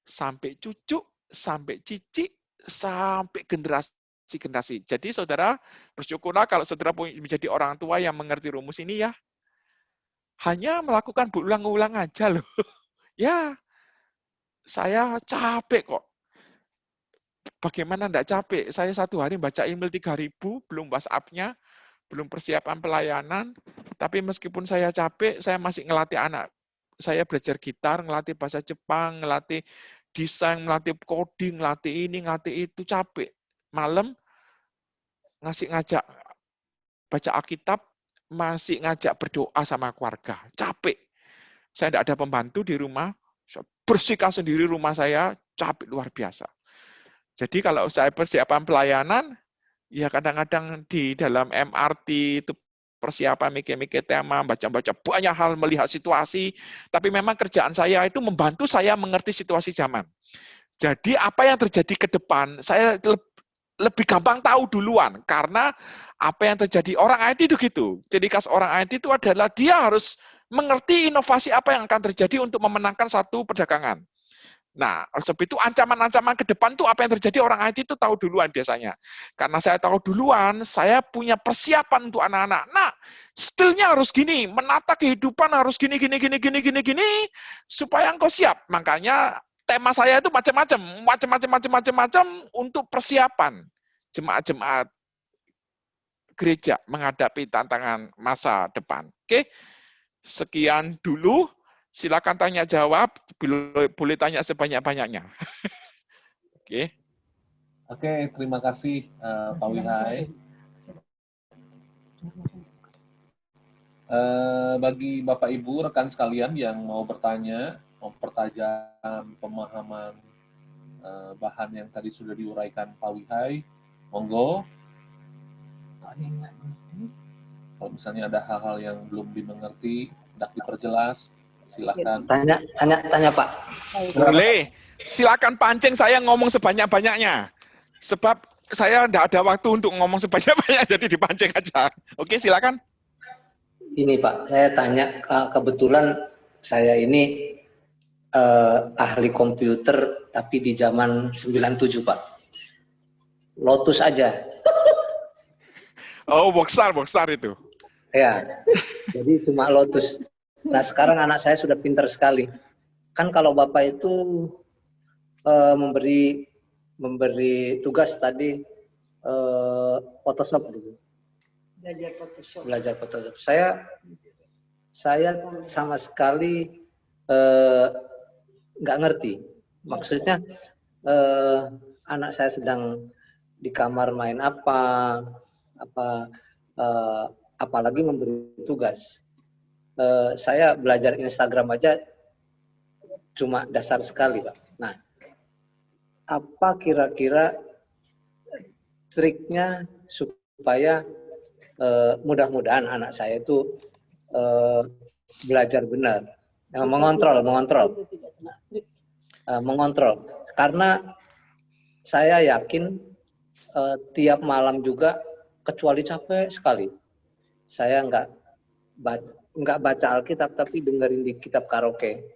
[SPEAKER 3] Sampai cucu, sampai cicik, sampai generasi-generasi. Jadi saudara, bersyukurlah kalau saudara menjadi orang tua yang mengerti rumus ini ya. Hanya melakukan berulang-ulang aja loh. Ya, saya capek kok. Bagaimana enggak capek? Saya satu hari baca email 3.000, belum WhatsApp-nya, belum persiapan pelayanan, tapi meskipun saya capek, saya masih ngelatih anak. Saya belajar gitar, ngelatih bahasa Jepang, ngelatih desain, ngelatih coding, ngelatih ini, ngelatih itu, capek. Malam ngajak baca Alkitab, masih ngajak berdoa sama keluarga. Capek. Saya tidak ada pembantu di rumah, saya bersihkan sendiri rumah saya, capek luar biasa. Jadi kalau saya persiapan pelayanan, ya kadang-kadang di dalam MRT itu persiapan mikir-mikir tema, baca-baca banyak hal, melihat situasi, tapi memang kerjaan saya itu membantu saya mengerti situasi zaman. Jadi apa yang terjadi ke depan, saya lebih gampang tahu duluan, karena apa yang terjadi orang IT itu gitu. Jadi khas orang IT itu adalah dia harus mengerti inovasi apa yang akan terjadi untuk memenangkan satu perdagangan. Nah, oleh sebab itu ancaman-ancaman ke depan tuh apa yang terjadi orang IT itu tahu duluan biasanya. Karena saya tahu duluan, saya punya persiapan untuk anak-anak. Nah, skillnya harus gini, menata kehidupan harus gini, supaya engkau siap. Makanya tema saya itu macam-macam untuk persiapan jemaat-jemaat gereja menghadapi tantangan masa depan. Oke, sekian dulu. Silakan tanya jawab, boleh tanya sebanyak-banyaknya. Oke.
[SPEAKER 1] Oke, terima kasih Pak Wihai. Bagi Bapak Ibu, rekan sekalian yang mau bertanya, mempertajam pemahaman bahan yang tadi sudah diuraikan Pak Wihai, monggo. Kalau misalnya ada hal-hal yang belum dimengerti, hendak diperjelas, silakan.
[SPEAKER 2] Tanya Pak.
[SPEAKER 3] Boleh. Silakan pancing saya ngomong sebanyak-banyaknya. Sebab saya tidak ada waktu untuk ngomong sebanyak-banyaknya, jadi dipancing aja. Oke, silakan.
[SPEAKER 2] Ini Pak, saya tanya, kebetulan saya ini ahli komputer, tapi di zaman 97 Pak. Lotus aja.
[SPEAKER 3] Oh, Boxstar itu.
[SPEAKER 2] Ya, jadi cuma Lotus. Nah sekarang anak saya sudah pintar sekali. Kan kalau Bapak itu memberi tugas tadi Photoshop gitu. Belajar Photoshop. Saya sama sekali nggak ngerti. Maksudnya anak saya sedang di kamar main apalagi memberi tugas. Saya belajar Instagram aja cuma dasar sekali, Pak. Nah, apa kira-kira triknya supaya mudah-mudahan anak saya itu belajar benar, mengontrol. Karena saya yakin tiap malam juga, kecuali capek sekali, saya nggak baca Alkitab, tapi dengerin di kitab karaoke,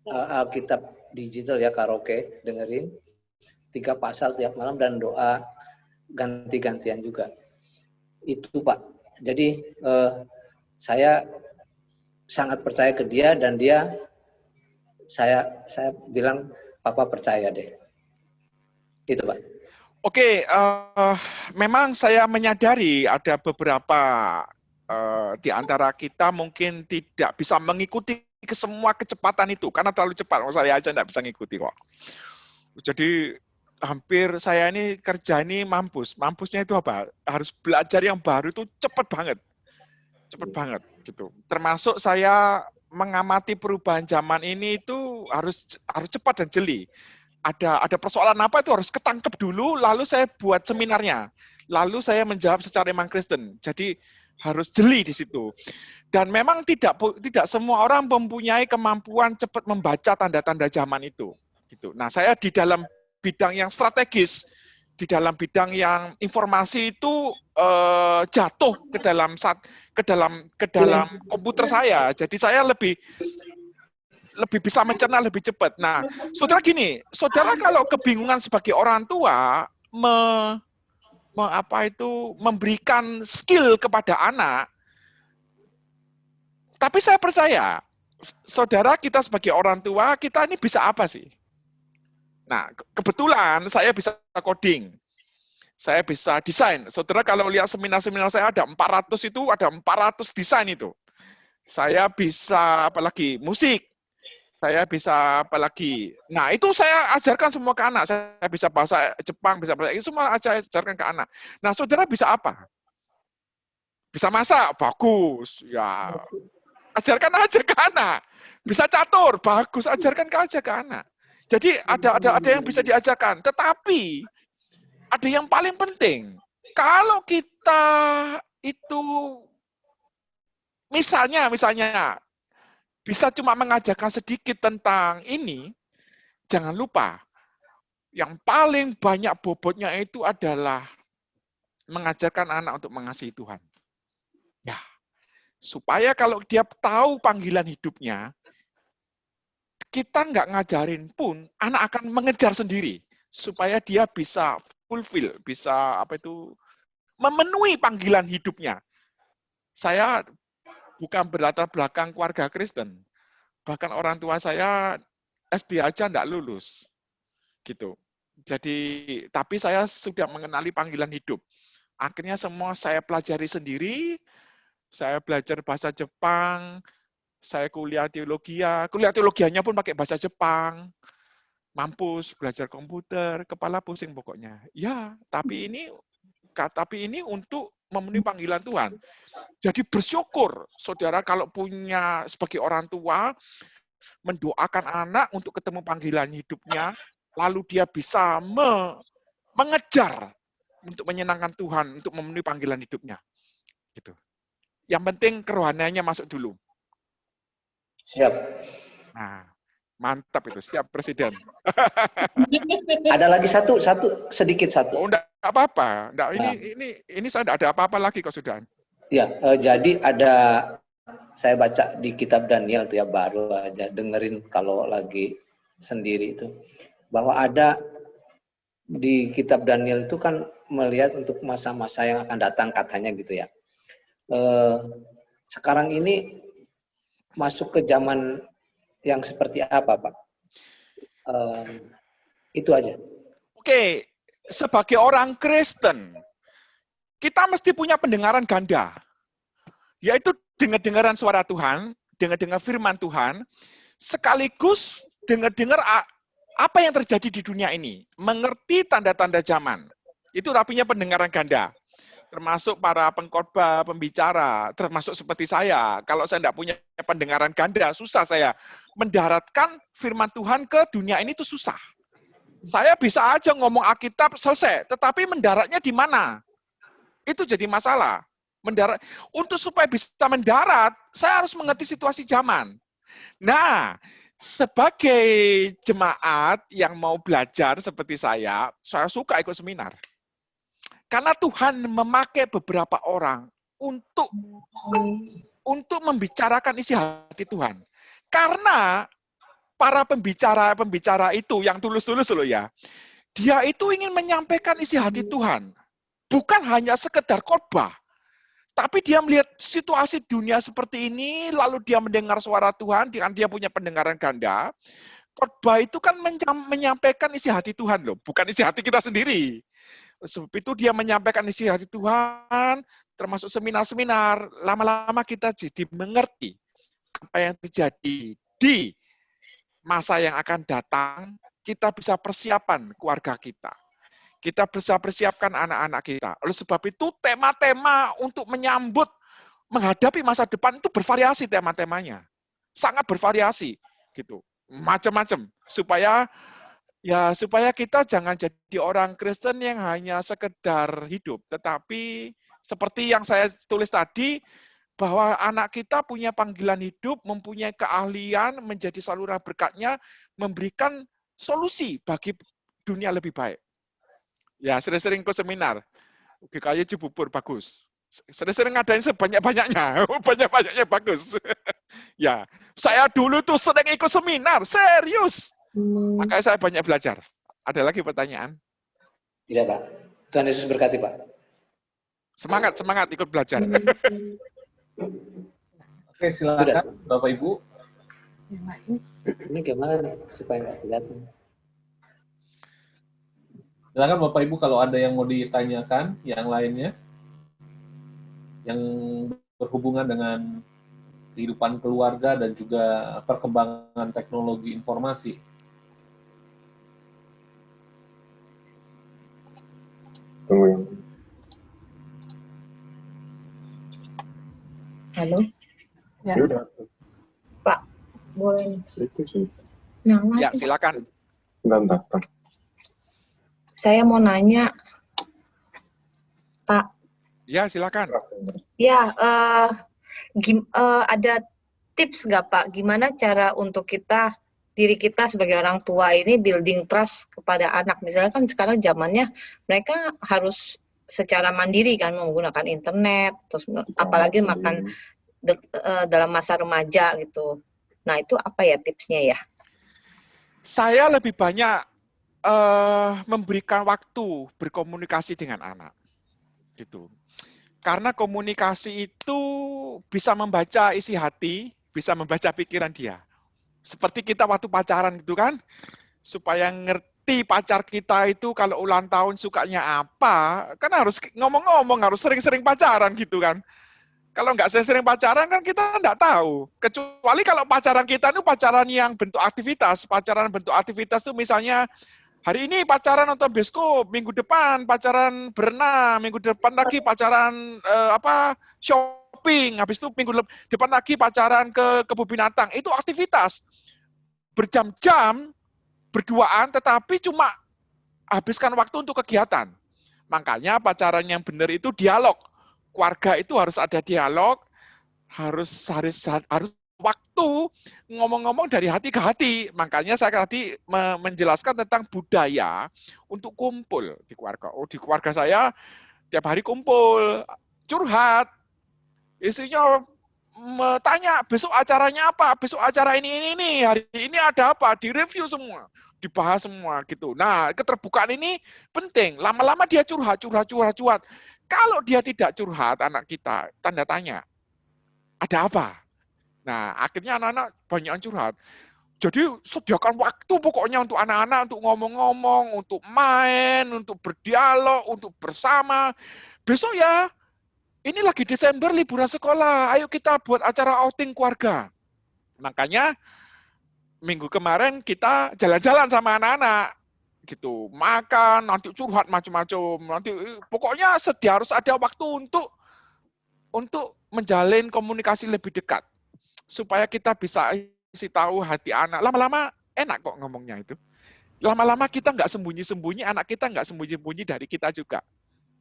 [SPEAKER 2] Alkitab digital ya, karaoke, dengerin 3 pasal tiap malam dan doa ganti-gantian juga. Itu Pak. Jadi saya sangat percaya ke dia, dan saya bilang, Papa percaya deh. Itu Pak.
[SPEAKER 3] Oke, memang saya menyadari ada beberapa di antara kita mungkin tidak bisa mengikuti ke semua kecepatan itu, karena terlalu cepat. Saya aja tidak bisa mengikuti kok. Jadi hampir saya ini kerja ini mampusnya itu apa? Harus belajar yang baru itu cepat banget gitu. Termasuk saya mengamati perubahan zaman ini itu harus cepat dan jeli. Ada persoalan apa itu harus ketangkep dulu, lalu saya buat seminarnya, lalu saya menjawab secara iman Kristen. Jadi harus jeli di situ. Dan memang tidak semua orang mempunyai kemampuan cepat membaca tanda-tanda zaman itu. Gitu. Nah, saya di dalam bidang yang strategis, di dalam bidang yang informasi itu jatuh ke dalam komputer saya. Jadi saya lebih bisa mencerna lebih cepat. Nah, saudara gini, saudara kalau kebingungan sebagai orang tua memberikan skill kepada anak, tapi saya percaya, saudara kita sebagai orang tua, kita ini bisa apa sih? Nah, kebetulan saya bisa coding, saya bisa desain. Saudara kalau lihat seminar-seminar saya ada 400 itu, ada 400 desain itu. Saya bisa apalagi musik, saya bisa apalagi. Nah, itu saya ajarkan semua ke anak. Saya bisa bahasa Jepang, bisa bahasa Inggris, semua ajarkan ke anak. Nah, saudara bisa apa? Bisa masak, bagus. Ya, ajarkan aja ke anak. Bisa catur, bagus. Ajarkan aja ke anak. Jadi ada yang bisa diajarkan. Tetapi ada yang paling penting. Kalau kita itu misalnya bisa cuma mengajarkan sedikit tentang ini, jangan lupa yang paling banyak bobotnya itu adalah mengajarkan anak untuk mengasihi Tuhan. Ya, supaya kalau dia tahu panggilan hidupnya, kita nggak ngajarin pun, anak akan mengejar sendiri supaya dia bisa fulfill, bisa memenuhi panggilan hidupnya. Saya bukan berlatar belakang keluarga Kristen, bahkan orang tua saya SD aja nggak lulus, gitu. Jadi, tapi saya sudah mengenali panggilan hidup. Akhirnya semua saya pelajari sendiri. Saya belajar bahasa Jepang, saya kuliah teologianya pun pakai bahasa Jepang. Mampus belajar komputer, kepala pusing pokoknya. Ya, tapi ini untuk memenuhi panggilan Tuhan. Jadi bersyukur, saudara, kalau punya sebagai orang tua, mendoakan anak untuk ketemu panggilan hidupnya, lalu dia bisa mengejar untuk menyenangkan Tuhan, untuk memenuhi panggilan hidupnya. Gitu. Yang penting kerohaniannya masuk dulu.
[SPEAKER 2] Siap.
[SPEAKER 3] Nah, mantap itu, siap Presiden.
[SPEAKER 2] Ada lagi satu sedikit.
[SPEAKER 3] Oh, enggak apa-apa. Enggak, ini saya enggak ada apa-apa lagi kok sudah.
[SPEAKER 2] Ya, jadi saya baca di kitab Daniel tuh ya, baru aja dengerin kalau lagi sendiri itu, bahwa ada di kitab Daniel itu kan melihat untuk masa-masa yang akan datang katanya gitu ya. Sekarang ini masuk ke zaman yang seperti apa, Pak? Itu aja.
[SPEAKER 3] Oke, sebagai orang Kristen, kita mesti punya pendengaran ganda, yaitu dengar-dengaran suara Tuhan, dengar-dengar firman Tuhan, sekaligus dengar-dengar apa yang terjadi di dunia ini, mengerti tanda-tanda zaman. Itu artinya pendengaran ganda. Termasuk para pengkhotbah, pembicara, termasuk seperti saya. Kalau saya tidak punya pendengaran ganda, susah saya mendaratkan firman Tuhan ke dunia ini itu susah. Saya bisa aja ngomong Alkitab selesai, tetapi mendaratnya di mana? Itu jadi masalah. Untuk supaya bisa mendarat, saya harus mengerti situasi zaman. Nah, sebagai jemaat yang mau belajar seperti saya suka ikut seminar. Karena Tuhan memakai beberapa orang untuk membicarakan isi hati Tuhan. Karena para pembicara itu yang tulus-tulus loh ya, dia itu ingin menyampaikan isi hati Tuhan. Bukan hanya sekedar khotbah, tapi dia melihat situasi dunia seperti ini, lalu dia mendengar suara Tuhan, dengan dia punya pendengaran ganda. Khotbah itu kan menyampaikan isi hati Tuhan loh, bukan isi hati kita sendiri. Sebab itu dia menyampaikan isi hati Tuhan, termasuk seminar-seminar. Lama-lama kita jadi mengerti apa yang terjadi di masa yang akan datang. Kita bisa persiapan keluarga kita. Kita bisa persiapkan anak-anak kita. Oleh sebab itu tema-tema untuk menyambut, menghadapi masa depan itu bervariasi tema-temanya. Sangat bervariasi gitu. Macam-macam supaya kita jangan jadi orang Kristen yang hanya sekedar hidup, tetapi seperti yang saya tulis tadi, bahwa anak kita punya panggilan hidup, mempunyai keahlian, menjadi saluran berkatnya, memberikan solusi bagi dunia lebih baik. Ya, sering-sering ikut seminar. GKY Cibubur, bagus. Sering-sering ngadain sebanyak-banyaknya, banyak-banyaknya bagus. Ya, saya dulu tuh sering ikut seminar, serius. Makanya saya banyak belajar. Ada lagi pertanyaan?
[SPEAKER 2] Tidak, Pak. Tuhan Yesus berkati, Pak.
[SPEAKER 3] Semangat ikut belajar.
[SPEAKER 1] Oke, silakan Bapak Ibu.
[SPEAKER 2] Ini gimana nih supaya nggak kelihatan?
[SPEAKER 1] Silakan Bapak Ibu kalau ada yang mau ditanyakan, yang lainnya, yang berhubungan dengan kehidupan keluarga dan juga perkembangan teknologi informasi.
[SPEAKER 4] Halo. Ya. Pak, boleh.
[SPEAKER 3] Ya, silakan.
[SPEAKER 4] Saya mau nanya, Pak.
[SPEAKER 3] Ya, silakan.
[SPEAKER 4] Ya, ada tips nggak Pak? Gimana cara untuk kita diri kita sebagai orang tua ini building trust kepada anak. Misalnya kan sekarang zamannya mereka harus secara mandiri kan menggunakan internet, terus apalagi makan dalam masa remaja gitu. Nah itu apa ya tipsnya ya?
[SPEAKER 3] Saya lebih banyak memberikan waktu berkomunikasi dengan anak, gitu. Karena komunikasi itu bisa membaca isi hati, bisa membaca pikiran dia. Seperti kita waktu pacaran gitu kan, supaya ngerti pacar kita itu kalau ulang tahun sukanya apa, kan harus ngomong-ngomong, harus sering-sering pacaran gitu kan. Kalau nggak sering pacaran kan kita nggak tahu. Kecuali kalau pacaran kita itu pacaran yang bentuk aktivitas. Pacaran bentuk aktivitas itu misalnya hari ini pacaran nonton bioskop, minggu depan pacaran berenang, minggu depan lagi pacaran shopping, habis itu minggu depan lagi pacaran ke kebun binatang. Itu aktivitas. Berjam-jam berduaan tetapi cuma habiskan waktu untuk kegiatan. Makanya pacaran yang benar itu dialog. Keluarga itu harus ada dialog, harus waktu ngomong-ngomong dari hati ke hati. Makanya saya tadi menjelaskan tentang budaya untuk kumpul di keluarga. Oh, di keluarga saya tiap hari kumpul, curhat. Istrinya tanya, besok acaranya apa? Besok acara ini. Hari ini ada apa? Direview semua, dibahas semua gitu. Nah, keterbukaan ini penting. Lama-lama dia curhat. Kalau dia tidak curhat, anak kita, tanda tanya. Ada apa? Nah, akhirnya anak-anak banyak yang curhat. Jadi, sediakan waktu pokoknya untuk anak-anak, untuk ngomong-ngomong, untuk main, untuk berdialog, untuk bersama. Besok ya, ini lagi Desember, liburan sekolah. Ayo kita buat acara outing keluarga. Makanya, minggu kemarin kita jalan-jalan sama anak-anak. Gitu, makan, nanti curhat macam-macam, nanti pokoknya harus ada waktu untuk menjalin komunikasi lebih dekat supaya kita bisa isi tahu hati anak. Lama-lama enak kok ngomongnya itu. Lama-lama kita nggak sembunyi-sembunyi, anak kita nggak sembunyi-sembunyi dari kita juga,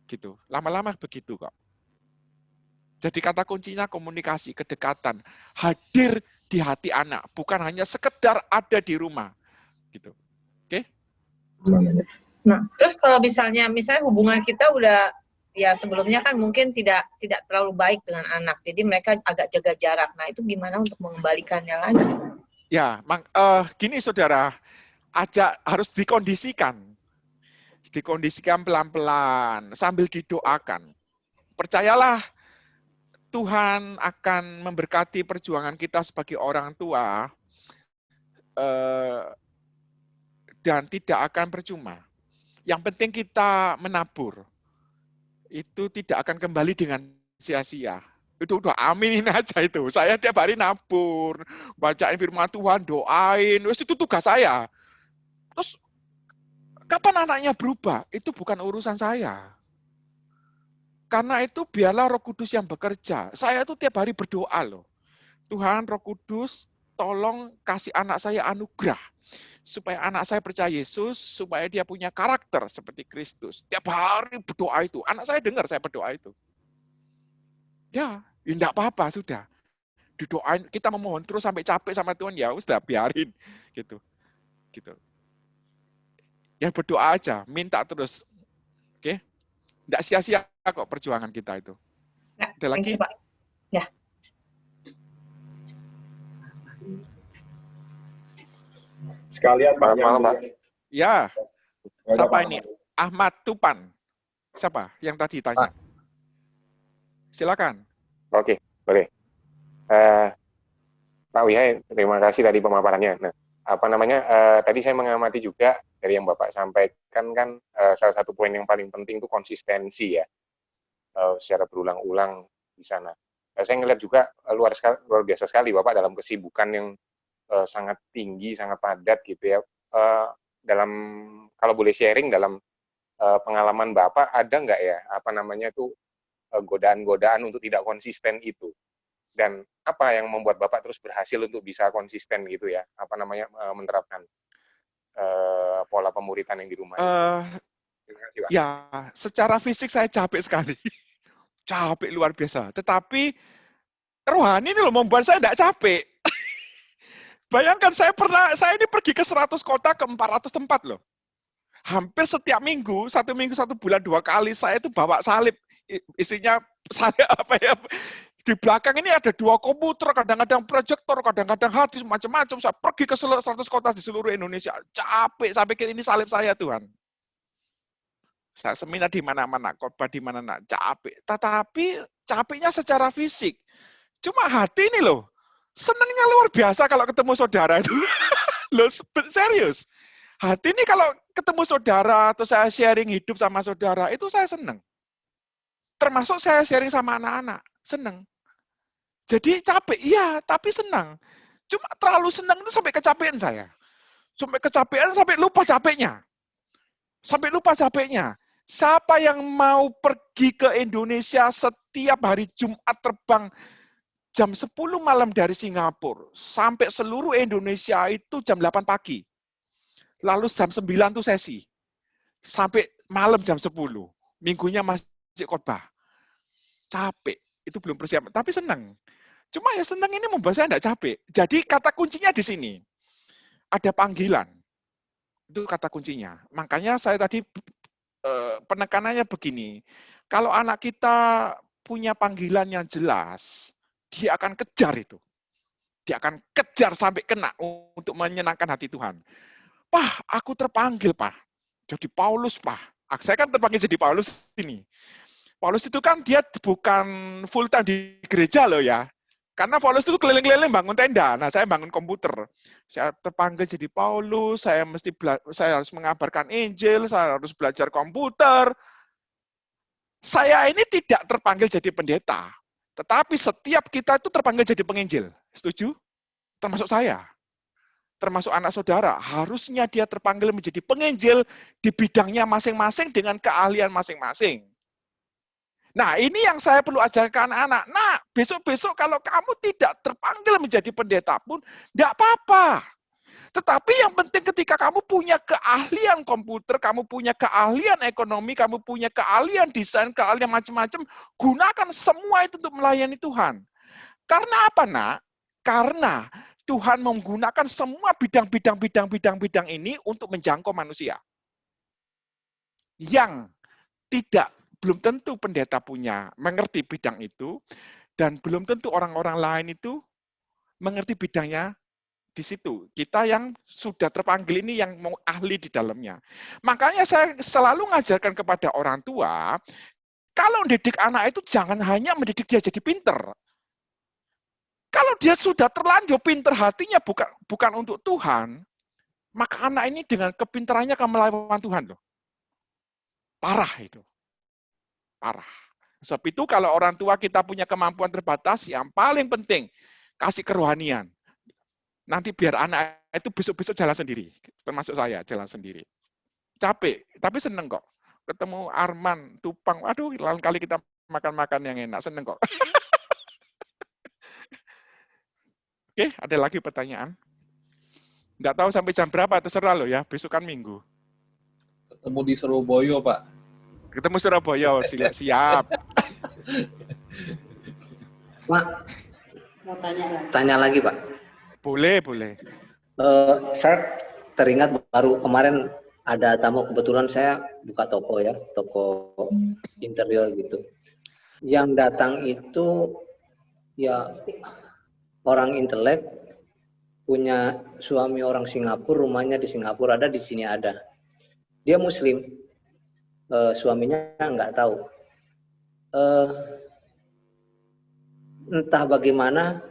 [SPEAKER 3] gitu. Lama-lama begitu kok. Jadi kata kuncinya komunikasi, kedekatan, hadir di hati anak, bukan hanya sekedar ada di rumah, gitu. Oke?
[SPEAKER 4] Nah, terus kalau misalnya hubungan kita udah ya sebelumnya kan mungkin tidak terlalu baik dengan anak, jadi mereka agak jaga jarak. Nah, itu gimana untuk mengembalikannya lagi?
[SPEAKER 3] Ya, gini saudara, harus dikondisikan pelan-pelan sambil didoakan. Percayalah, Tuhan akan memberkati perjuangan kita sebagai orang tua dan tidak akan percuma. Yang penting kita menabur. Itu tidak akan kembali dengan sia-sia. Itu udah aminin aja itu. Saya tiap hari nabur, bacain firman Tuhan, doain. Itu tugas saya. Terus kapan anaknya berubah? Itu bukan urusan saya. Karena itu biarlah Roh Kudus yang bekerja. Saya itu tiap hari berdoa loh. Tuhan, Roh Kudus, tolong kasih anak saya anugerah. Supaya anak saya percaya Yesus, supaya dia punya karakter seperti Kristus. Tiap hari berdoa itu. Anak saya dengar saya berdoa itu. Ya enggak apa-apa, sudah. Didoain, kita memohon terus sampai capek sama Tuhan, ya sudah biarin. Gitu. Ya berdoa aja, minta terus. Oke? Enggak sia-sia kok perjuangan kita itu.
[SPEAKER 4] Ya,
[SPEAKER 3] ada lagi?
[SPEAKER 4] Pak. Ya.
[SPEAKER 5] Sekalian Pak.
[SPEAKER 3] Ya. Siapa ini? Ahmad Tupan. Siapa yang tadi tanya? Silakan.
[SPEAKER 6] Oke, boleh. Pak Wihai, terima kasih tadi pemaparannya. Nah, tadi saya mengamati juga dari yang Bapak sampaikan kan salah satu poin yang paling penting itu konsistensi ya, secara berulang-ulang di sana. Saya ngelihat juga luar biasa sekali Bapak dalam kesibukan yang sangat tinggi, sangat padat gitu ya. Kalau boleh sharing dalam pengalaman Bapak ada nggak ya godaan-godaan untuk tidak konsisten itu, dan apa yang membuat Bapak terus berhasil untuk bisa konsisten gitu ya, menerapkan pola pemuritan yang di rumah itu. Terima kasih, Pak.
[SPEAKER 3] Ya, secara fisik saya capek sekali. Capek luar biasa. Tetapi rohani ini loh membuat saya tidak capek. Bayangkan saya ini pergi ke 100 kota, ke 400 tempat loh. Hampir setiap minggu, 1 minggu 1 bulan 2 kali saya itu bawa salib. Isinya saya apa ya? Di belakang ini ada 2 komputer, kadang-kadang proyektor, kadang-kadang hadis, macam-macam. Saya pergi ke 100 kota di seluruh Indonesia. Capek, saya pikir ini salib saya, Tuhan. Saya seminar di mana-mana, khotbah di mana-mana, capek. Tetapi capeknya secara fisik. Cuma hati ini loh, senangnya luar biasa kalau ketemu saudara itu. Loh, serius. Hati ini kalau ketemu saudara, atau saya sharing hidup sama saudara, itu saya senang. Termasuk saya sharing sama anak-anak, senang. Jadi capek, iya, tapi senang. Cuma terlalu senang itu sampai kecapean saya. Sampai kecapean, sampai lupa capeknya. Sampai lupa capeknya. Siapa yang mau pergi ke Indonesia setiap hari Jumat terbang jam 10 malam dari Singapura, sampai seluruh Indonesia itu jam 8 pagi. Lalu jam 9 itu sesi. Sampai malam jam 10. Minggunya masih khotbah. Capek. Itu belum persiapan. Tapi senang. Cuma ya senang ini membuat saya tidak capek. Jadi kata kuncinya di sini. Ada panggilan. Itu kata kuncinya. Makanya saya tadi penekanannya begini. Kalau anak kita punya panggilan yang jelas, dia akan kejar itu. Dia akan kejar sampai kena untuk menyenangkan hati Tuhan. Pak, aku terpanggil, Pak. Jadi Paulus, Pak. Saya kan terpanggil jadi Paulus ini. Paulus itu kan dia bukan full time di gereja loh ya. Karena Paulus itu keliling-keliling bangun tenda. Nah, saya bangun komputer. Saya terpanggil jadi Paulus, saya harus mengabarkan Injil, saya harus belajar komputer. Saya ini tidak terpanggil jadi pendeta. Tetapi setiap kita itu terpanggil jadi penginjil. Setuju? Termasuk saya. Termasuk anak saudara. Harusnya dia terpanggil menjadi penginjil di bidangnya masing-masing dengan keahlian masing-masing. Nah, ini yang saya perlu ajarkan anak-anak. Nah, besok-besok kalau kamu tidak terpanggil menjadi pendeta pun, tidak apa-apa. Tetapi yang penting ketika kamu punya keahlian komputer, kamu punya keahlian ekonomi, kamu punya keahlian desain, keahlian macam-macam, gunakan semua itu untuk melayani Tuhan. Karena apa, Nak? Karena Tuhan menggunakan semua bidang ini untuk menjangkau manusia. Yang belum tentu pendeta mengerti bidang itu, dan belum tentu orang-orang lain itu mengerti bidangnya di situ. Kita yang sudah terpanggil ini yang mau ahli di dalamnya. Makanya saya selalu mengajarkan kepada orang tua, kalau mendidik anak itu jangan hanya mendidik dia jadi pinter. Kalau dia sudah terlanjur pinter, hatinya bukan untuk Tuhan, maka anak ini dengan kepintarannya akan melawan Tuhan loh. Parah itu. Parah. Sebab itu kalau orang tua kita punya kemampuan terbatas, yang paling penting, kasih kerohanian. Nanti biar anak itu besok-besok jalan sendiri. Termasuk saya, jalan sendiri. Capek, tapi seneng kok. Ketemu Arman, Tupang, aduh, lain kali kita makan-makan yang enak, seneng kok. Oke, ada lagi pertanyaan? Nggak tahu sampai jam berapa, terserah loh ya, besok kan Minggu.
[SPEAKER 1] Ketemu di Surabaya, Pak.
[SPEAKER 3] Ketemu Surabaya, siap.
[SPEAKER 2] Pak,
[SPEAKER 7] Mau tanya lagi.
[SPEAKER 2] tanya lagi, Pak.
[SPEAKER 3] Boleh.
[SPEAKER 2] Saya teringat baru kemarin ada tamu, kebetulan saya buka toko ya, toko interior gitu. Yang datang itu ya orang intelek, punya suami orang Singapura, rumahnya di Singapura, ada di sini ada. Dia Muslim. Suaminya nggak tahu. Entah bagaimana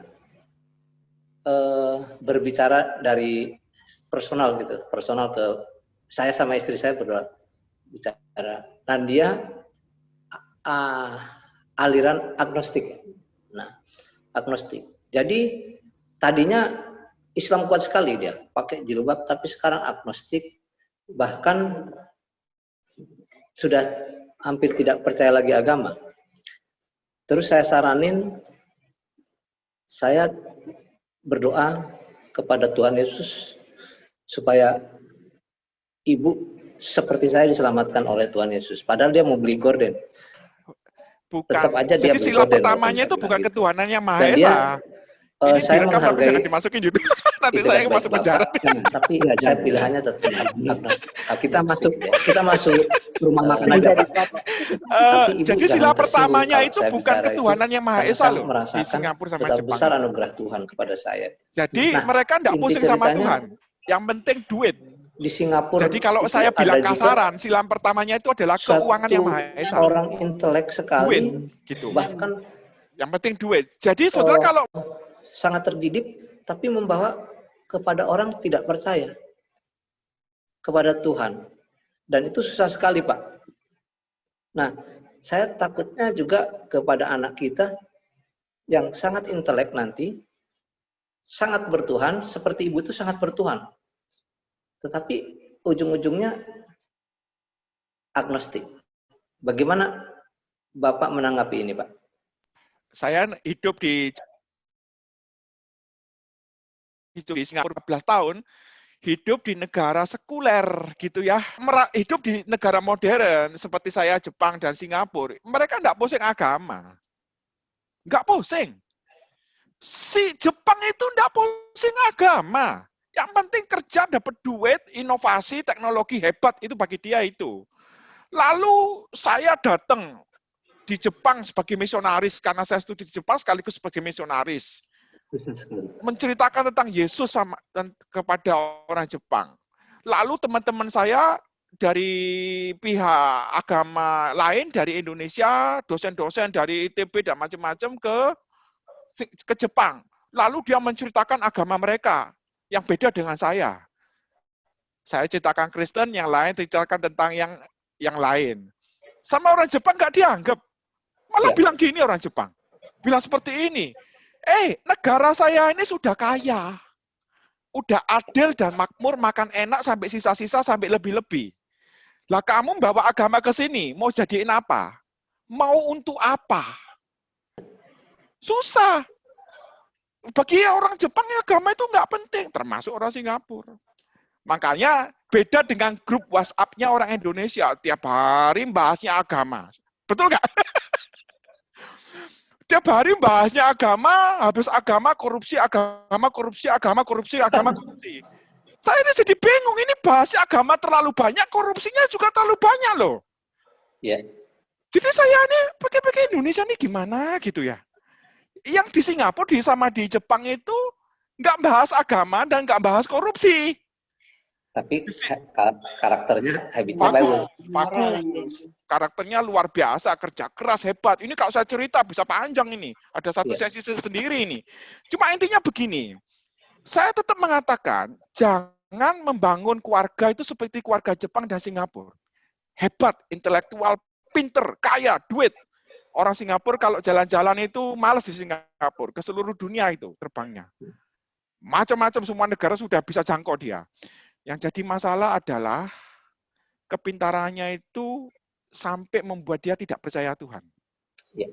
[SPEAKER 2] berbicara dari personal gitu, personal ke saya sama istri saya berdua bicara. Dan dia aliran agnostik. Nah, agnostik. Jadi tadinya Islam kuat sekali dia, pakai jilbab, tapi sekarang agnostik, bahkan sudah hampir tidak percaya lagi agama. Terus saya saranin, saya berdoa kepada Tuhan Yesus supaya ibu seperti saya diselamatkan oleh Tuhan Yesus. Padahal dia mau beli gorden.
[SPEAKER 3] Bukan.
[SPEAKER 2] Tetap aja dia
[SPEAKER 3] Jadi sila pertamanya itu bukan
[SPEAKER 2] gitu.
[SPEAKER 3] ketuhanan yang Maha
[SPEAKER 2] Dan
[SPEAKER 3] Esa. Ini
[SPEAKER 2] saya
[SPEAKER 3] direkam tapi
[SPEAKER 2] menghargai,
[SPEAKER 3] jangan dimasukin YouTube. nanti
[SPEAKER 2] itikat
[SPEAKER 3] saya
[SPEAKER 2] baik
[SPEAKER 3] masuk penjara.
[SPEAKER 2] Bapak, tapi saya pilihannya tetap agnostik. Kita masuk rumah makan aja, Pak. Tapi Ibu
[SPEAKER 3] Jadi
[SPEAKER 2] jangan
[SPEAKER 3] sila
[SPEAKER 2] tersinggung
[SPEAKER 3] pertamanya
[SPEAKER 2] kalau
[SPEAKER 3] itu
[SPEAKER 2] saya
[SPEAKER 3] bukan
[SPEAKER 2] bicara
[SPEAKER 3] ketuhanan yang Maha
[SPEAKER 2] karena
[SPEAKER 3] Esa
[SPEAKER 2] saya
[SPEAKER 3] loh, di
[SPEAKER 2] merasakan
[SPEAKER 3] Singapura sama
[SPEAKER 2] betapa
[SPEAKER 3] Jepang.
[SPEAKER 2] besar anugerah Tuhan kepada saya.
[SPEAKER 3] Jadi
[SPEAKER 2] Nah,
[SPEAKER 3] mereka tidak
[SPEAKER 2] inti
[SPEAKER 3] pusing sama
[SPEAKER 2] ceritanya
[SPEAKER 3] Tuhan. Yang penting duit.
[SPEAKER 2] di Singapura
[SPEAKER 3] Jadi kalau
[SPEAKER 2] itu
[SPEAKER 3] saya bilang
[SPEAKER 2] ada juga
[SPEAKER 3] kasaran, sila pertamanya itu adalah keuangan yang
[SPEAKER 2] satu
[SPEAKER 3] Maha Esa.
[SPEAKER 2] orang intelek
[SPEAKER 3] Duit,
[SPEAKER 2] sekali,
[SPEAKER 3] gitu.
[SPEAKER 2] bahkan
[SPEAKER 3] Yang penting duit. Jadi saudara kalau
[SPEAKER 2] sangat terdidik, tapi membawa kepada orang tidak percaya kepada Tuhan. Dan itu susah sekali, Pak. Nah, saya takutnya juga kepada anak kita yang sangat intelek nanti, sangat bertuhan, seperti Ibu itu sangat bertuhan. Tetapi ujung-ujungnya agnostik. Bagaimana Bapak menanggapi ini, Pak?
[SPEAKER 3] saya hidup di Singapura 14 tahun, hidup di negara sekuler gitu ya, hidup di negara modern seperti saya Jepang dan Singapura, mereka nggak pusing agama, nggak pusing. Si Jepang itu nggak pusing agama, yang penting kerja, dapat duit, inovasi, teknologi hebat itu bagi dia itu. Lalu saya datang di Jepang sebagai misionaris karena saya studi di Jepang sekaligus sebagai misionaris. Menceritakan tentang Yesus kepada orang Jepang. Lalu teman-teman saya dari pihak agama lain dari Indonesia, dosen-dosen dari ITB dan macam-macam ke Jepang. Lalu dia menceritakan agama mereka yang beda dengan saya. Saya ceritakan Kristen, yang lain ceritakan tentang yang lain. Sama orang Jepang nggak dianggap. Malah bilang gini orang Jepang. Bilang seperti ini. Negara saya ini sudah kaya. Udah adil dan makmur, makan enak sampai sisa-sisa, sampai lebih-lebih. Lah kamu bawa agama ke sini, mau jadiin apa? Mau untuk apa? Susah. Bagi orang Jepang agama itu nggak penting, termasuk orang Singapura. Makanya beda dengan grup WhatsApp-nya orang Indonesia. Tiap hari bahasnya agama. Betul nggak? Tiap hari bahasnya agama, habis agama korupsi, agama korupsi, agama korupsi, agama korupsi. Saya ini jadi bingung, ini bahasnya agama terlalu banyak, korupsinya juga terlalu banyak loh.
[SPEAKER 2] Ya.
[SPEAKER 3] Jadi saya ini pakai Indonesia ini gimana gitu ya. Yang di Singapura sama di Jepang itu nggak bahas agama dan nggak bahas korupsi.
[SPEAKER 2] Tapi karakternya, habitnya bagus.
[SPEAKER 3] Bagus. Karakternya luar biasa, kerja keras, hebat. Ini kalau saya cerita bisa panjang ini. Ada satu sesi sendiri ini. Cuma intinya begini. Saya tetap mengatakan, jangan membangun keluarga itu seperti keluarga Jepang dan Singapura. Hebat, intelektual, pinter, kaya, duit. Orang Singapura kalau jalan-jalan itu malas di Singapura. Ke seluruh dunia itu terbangnya. Macam-macam semua negara sudah bisa jangkau dia. Yang jadi masalah adalah kepintarannya itu sampai membuat dia tidak percaya Tuhan.
[SPEAKER 2] Ya.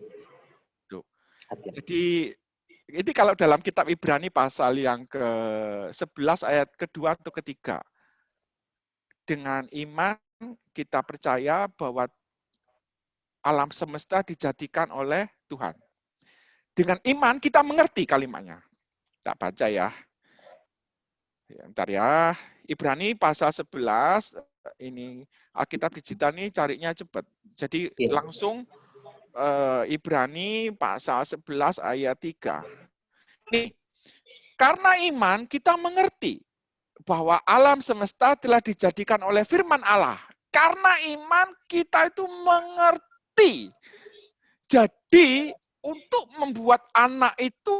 [SPEAKER 3] Jadi ini kalau dalam kitab Ibrani pasal yang ke-11 ayat kedua atau ketiga. Dengan iman kita percaya bahwa alam semesta dijadikan oleh Tuhan. Dengan iman kita mengerti kalimatnya. Tak baca ya. Bentar ya. Ibrani pasal 11, ini Alkitab digital ini carinya cepat. Jadi langsung Ibrani pasal 11 ayat 3. Nih, karena iman kita mengerti bahwa alam semesta telah dijadikan oleh firman Allah. Karena iman kita itu mengerti. Jadi untuk membuat anak itu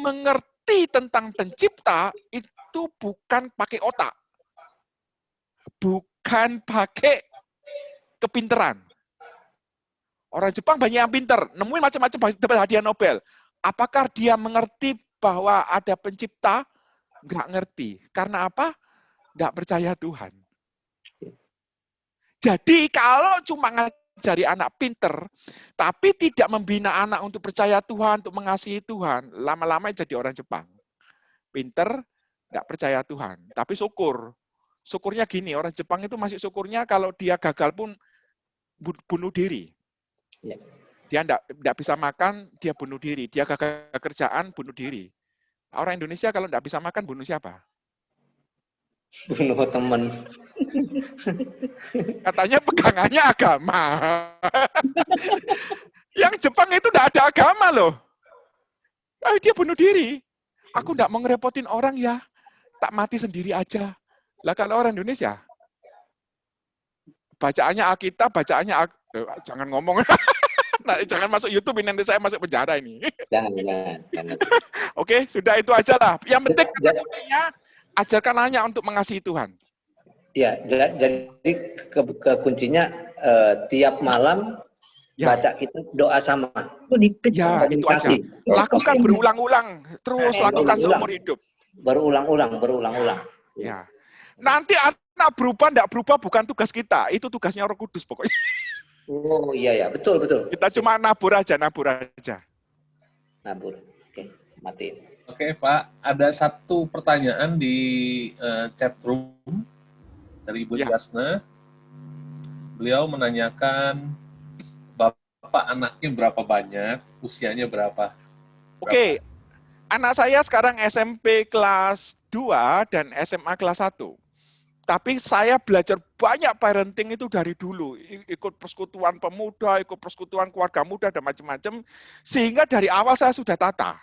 [SPEAKER 3] mengerti tentang pencipta itu bukan pakai otak. Bukan pakai kepinteran. Orang Jepang banyak yang pinter, nemuin macam-macam dapat hadiah Nobel. Apakah dia mengerti bahwa ada pencipta? Nggak ngerti. Karena apa? Nggak percaya Tuhan. Jadi kalau cuma ngajari anak pinter, tapi tidak membina anak untuk percaya Tuhan, untuk mengasihi Tuhan, lama-lama jadi orang Jepang. Pinter, nggak percaya Tuhan. Tapi syukur. Syukurnya gini, orang Jepang itu masih syukurnya kalau dia gagal pun bunuh diri. Dia enggak bisa makan, dia bunuh diri. Dia gagal kerjaan, bunuh diri. Orang Indonesia kalau nggak bisa makan, bunuh siapa?
[SPEAKER 2] Bunuh teman.
[SPEAKER 3] Katanya pegangannya agama. Yang Jepang itu nggak ada agama loh. Dia bunuh diri. Aku nggak mau ngerepotin orang ya. Tak mati sendiri aja. Lah kalau orang Indonesia, bacaannya Alkitab, jangan ngomong. Nah, jangan masuk YouTube ini, nanti saya masuk penjara ini.
[SPEAKER 2] Jangan.
[SPEAKER 3] Oke, sudah itu aja lah. Yang penting kuncinya, ajarkan anaknya untuk mengasihi Tuhan.
[SPEAKER 2] Ya, jadi ke kuncinya tiap malam baca kita doa sama.
[SPEAKER 3] Ya, itu aja. Lakukan berulang-ulang, terus lakukan seumur hidup.
[SPEAKER 2] Berulang-ulang.
[SPEAKER 3] Ya. Nanti anak berubah, enggak berubah bukan tugas kita, itu tugasnya Roh Kudus pokoknya.
[SPEAKER 2] Oh iya, betul.
[SPEAKER 3] Kita cuma nabur aja.
[SPEAKER 2] Nabur. Oke, matiin.
[SPEAKER 1] Oke, Pak. Ada satu pertanyaan di chat room dari Ibu Jasna. Beliau menanyakan, Bapak anaknya berapa banyak, usianya berapa?
[SPEAKER 3] Oke. Anak saya sekarang SMP kelas 2 dan SMA kelas 1. Tapi saya belajar banyak parenting itu dari dulu. Ikut persekutuan pemuda, ikut persekutuan keluarga muda, dan macam-macam. Sehingga dari awal saya sudah tata.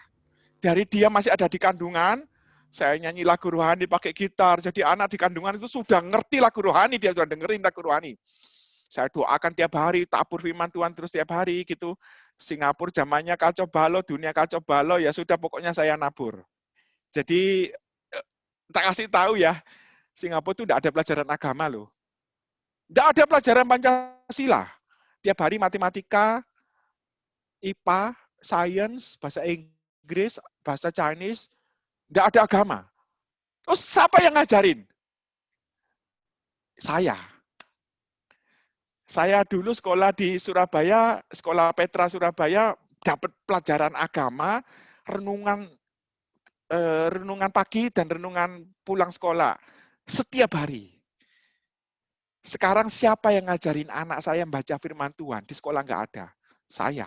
[SPEAKER 3] Dari dia masih ada di kandungan, saya nyanyi lagu rohani pakai gitar. Jadi anak di kandungan itu sudah ngerti lagu rohani, dia sudah dengerin lagu rohani. Saya doakan tiap hari, tabur firman Tuhan terus tiap hari gitu. Singapura zamannya kacau balau, dunia kacau balau, ya sudah pokoknya saya nabur. Jadi tak kasih tahu ya, Singapura itu tidak ada pelajaran agama loh. Tidak ada pelajaran Pancasila. Tiap hari matematika, IPA, science, bahasa Inggris, bahasa Chinese, tidak ada agama. Terus siapa yang ngajarin? Saya dulu sekolah di Surabaya, sekolah Petra Surabaya, dapat pelajaran agama, renungan pagi dan renungan pulang sekolah setiap hari. Sekarang siapa yang ngajarin anak saya membaca firman Tuhan? Di sekolah nggak ada. Saya.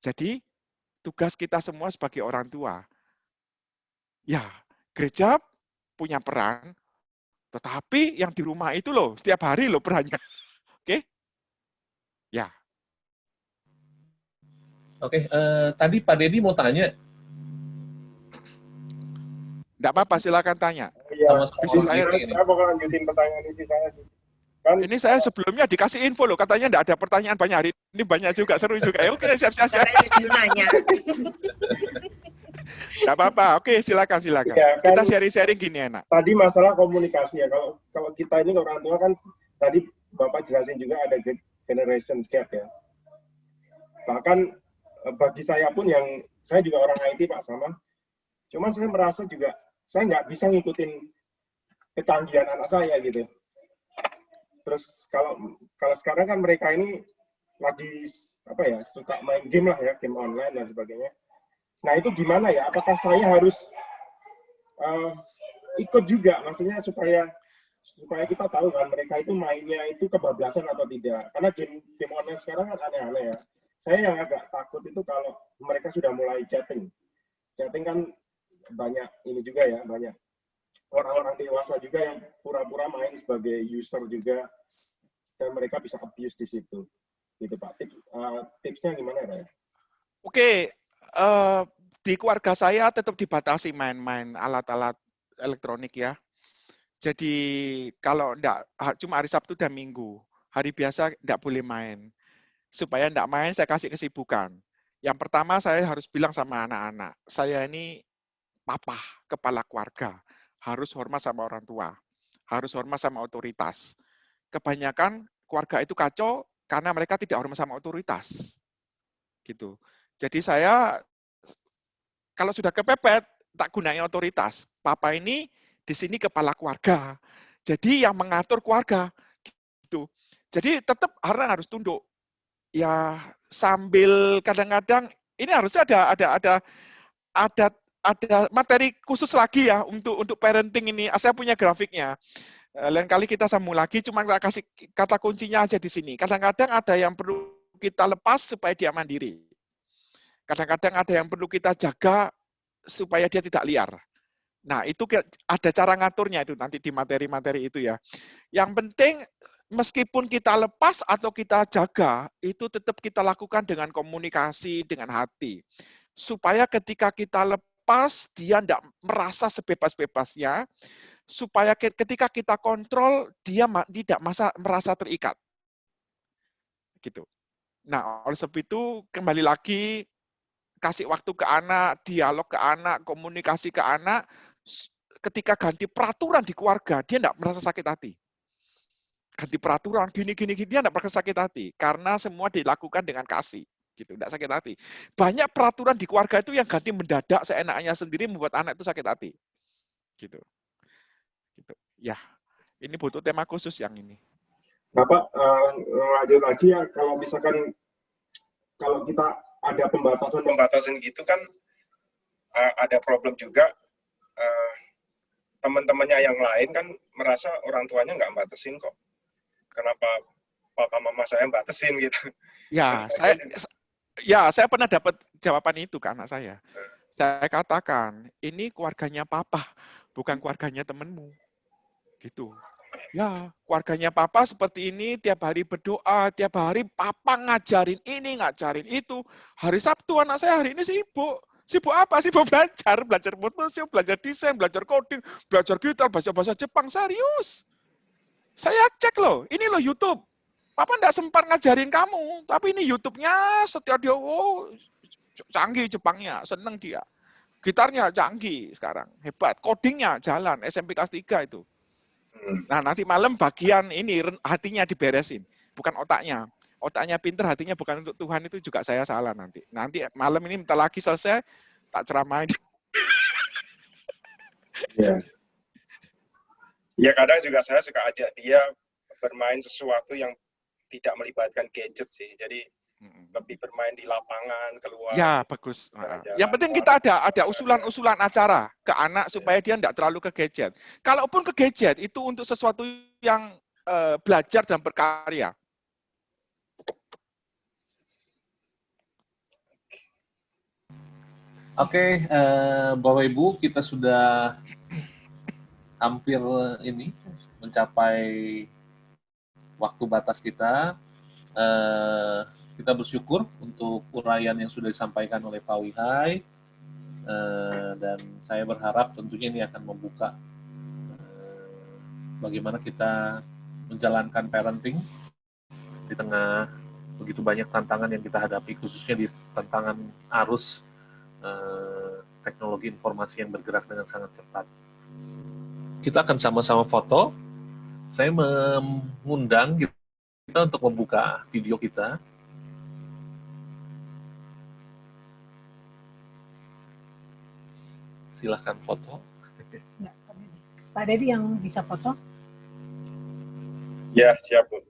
[SPEAKER 3] Jadi tugas kita semua sebagai orang tua. Ya, gereja punya peran, tetapi yang di rumah itu loh, setiap hari loh perannya. Oke? Ya.
[SPEAKER 1] Oke, tadi Pak Dedi mau tanya.
[SPEAKER 3] Enggak apa-apa, silakan tanya.
[SPEAKER 5] Iya,
[SPEAKER 1] saya
[SPEAKER 5] bakal lanjutin pertanyaan isi saya sih. Kan,
[SPEAKER 3] ini saya sebelumnya dikasih info loh, katanya enggak ada pertanyaan banyak hari ini, banyak juga, seru juga. Oke, siap.
[SPEAKER 4] Nanya.
[SPEAKER 3] Enggak apa-apa, oke silakan.
[SPEAKER 5] Ya, kan,
[SPEAKER 3] kita sharing-sharing gini enak.
[SPEAKER 5] Tadi masalah komunikasi ya, kalau kita ini orang tua kan, tadi Bapak jelasin juga ada generation gap ya. Bahkan bagi saya pun saya juga orang IT Pak sama, cuman saya merasa juga saya nggak bisa ngikutin kecanggihan anak saya gitu. Terus kalau sekarang kan mereka ini lagi suka main game lah ya, game online dan sebagainya. Nah itu gimana ya? Apakah saya harus ikut juga, maksudnya supaya kita tahu kan mereka itu mainnya itu kebablasan atau tidak? Karena game online sekarang kan aneh-aneh ya. Saya yang agak takut itu kalau mereka sudah mulai chatting kan banyak ini juga ya, banyak orang-orang dewasa juga yang pura-pura main sebagai user juga, dan mereka bisa abuse di situ. Gitu Pak. Tipsnya gimana ya?
[SPEAKER 3] Oke, di keluarga saya tetap dibatasi main-main alat-alat elektronik ya. Jadi kalau enggak, cuma hari Sabtu dan Minggu, hari biasa enggak boleh main. Supaya enggak main, saya kasih kesibukan. Yang pertama saya harus bilang sama anak-anak, saya ini papa, kepala keluarga, harus hormat sama orang tua, harus hormat sama otoritas. Kebanyakan keluarga itu kacau karena mereka tidak hormat sama otoritas. Gitu. Jadi saya kalau sudah kepepet, tak gunain otoritas. Papa ini di sini kepala keluarga. Jadi yang mengatur keluarga. Gitu. Jadi tetap harus tunduk. Ya sambil kadang-kadang ini harusnya ada materi khusus lagi ya untuk parenting ini. Saya punya grafiknya. Lain kali kita sambung lagi, cuma kita kasih kata kuncinya aja di sini. Kadang-kadang ada yang perlu kita lepas supaya dia mandiri. Kadang-kadang ada yang perlu kita jaga supaya dia tidak liar. Nah, itu ada cara ngaturnya itu nanti di materi-materi itu ya. Yang penting meskipun kita lepas atau kita jaga, itu tetap kita lakukan dengan komunikasi, dengan hati. Supaya ketika kita lepas, dia tidak merasa sebebas-bebasnya. Supaya ketika kita kontrol, dia tidak merasa terikat. Gitu. Nah, oleh sebab itu, kembali lagi, kasih waktu ke anak, dialog ke anak, komunikasi ke anak, ketika ganti peraturan di keluarga, dia tidak merasa sakit hati. Ganti peraturan, gini, dia tidak merasa sakit hati. Karena semua dilakukan dengan kasih. Gitu, tidak sakit hati. Banyak peraturan di keluarga itu yang ganti mendadak seenaknya sendiri membuat anak itu sakit hati. Gitu. Ya, ini butuh tema khusus yang ini.
[SPEAKER 5] Bapak, lanjut lagi ya, kalau misalkan kalau kita ada pembatasan gitu kan ada problem juga, teman-temannya yang lain kan merasa orang tuanya nggak batasin kok. Kenapa papa mama saya batasin gitu?
[SPEAKER 3] Ya, saya pernah dapat jawaban itu ke anak saya. Saya katakan, ini keluarganya papa, bukan keluarganya temanmu. Gitu. Ya, keluarganya papa seperti ini, tiap hari berdoa, tiap hari papa ngajarin ini, ngajarin itu. Hari Sabtu anak saya hari ini sibuk. Sibuk apa? Sibuk belajar Photoshop, belajar desain, belajar coding, belajar gitar, baca bahasa Jepang, serius. Saya cek loh, ini loh YouTube. Papa enggak sempat ngajarin kamu, tapi ini YouTube-nya setiap dia, canggih Jepangnya, seneng dia. Gitarnya canggih sekarang, hebat. Codingnya jalan, SMP kelas 3 itu. Nah, nanti malam bagian ini hatinya diberesin, bukan otaknya. Otaknya pinter, hatinya bukan untuk Tuhan, itu juga saya salah nanti. Nanti malam ini minta lagi selesai, tak ceramain.
[SPEAKER 5] Ya. Ya kadang juga saya suka ajak dia bermain sesuatu yang tidak melibatkan gadget sih. Jadi lebih bermain di lapangan, keluar.
[SPEAKER 3] Ya, bagus. Yang penting kita ada usulan-usulan acara ke anak supaya dia tidak terlalu ke gadget. Kalaupun ke gadget, itu untuk sesuatu yang belajar dan berkarya.
[SPEAKER 1] Oke, Bapak Ibu, kita sudah hampir ini mencapai waktu batas kita. Kita bersyukur untuk uraian yang sudah disampaikan oleh Pak Wihai, dan saya berharap tentunya ini akan membuka bagaimana kita menjalankan parenting di tengah begitu banyak tantangan yang kita hadapi, khususnya di tantangan arus teknologi informasi yang bergerak dengan sangat cepat. Kita akan sama-sama foto. Saya mengundang kita untuk membuka video kita. Silahkan foto.
[SPEAKER 7] Ya, Pak Dedi yang bisa foto?
[SPEAKER 5] Ya, siap Bu.